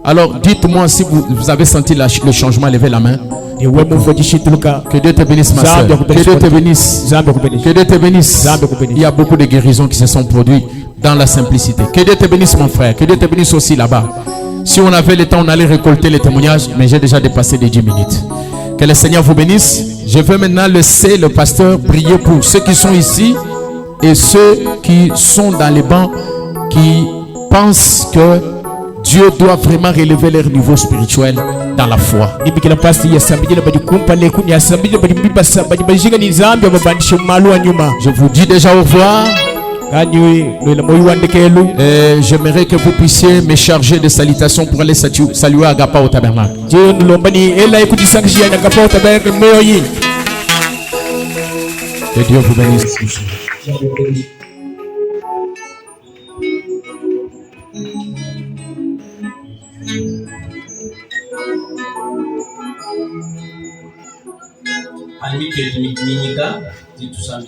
Alors dites-moi si vous avez senti le changement, levez la main. Que Dieu te bénisse, ma soeur. Que Dieu te bénisse. Que Dieu te bénisse. Il y a beaucoup de guérisons qui se sont produites dans la simplicité. Que Dieu te bénisse, mon frère. Que Dieu te bénisse aussi là-bas. Si on avait le temps, on allait récolter les témoignages, mais j'ai déjà dépassé les 10 minutes. Que le Seigneur vous bénisse. Je veux maintenant laisser le pasteur prier pour ceux qui sont ici et ceux qui sont dans les bancs, qui pensent que Dieu doit vraiment relever leur niveau spirituel dans la foi. Je vous dis déjà au revoir. Et j'aimerais que vous puissiez me charger de salutations pour aller saluer Agapa au tabernacle. Que Dieu vous bénisse. Ami que tu m'y dit tout ça,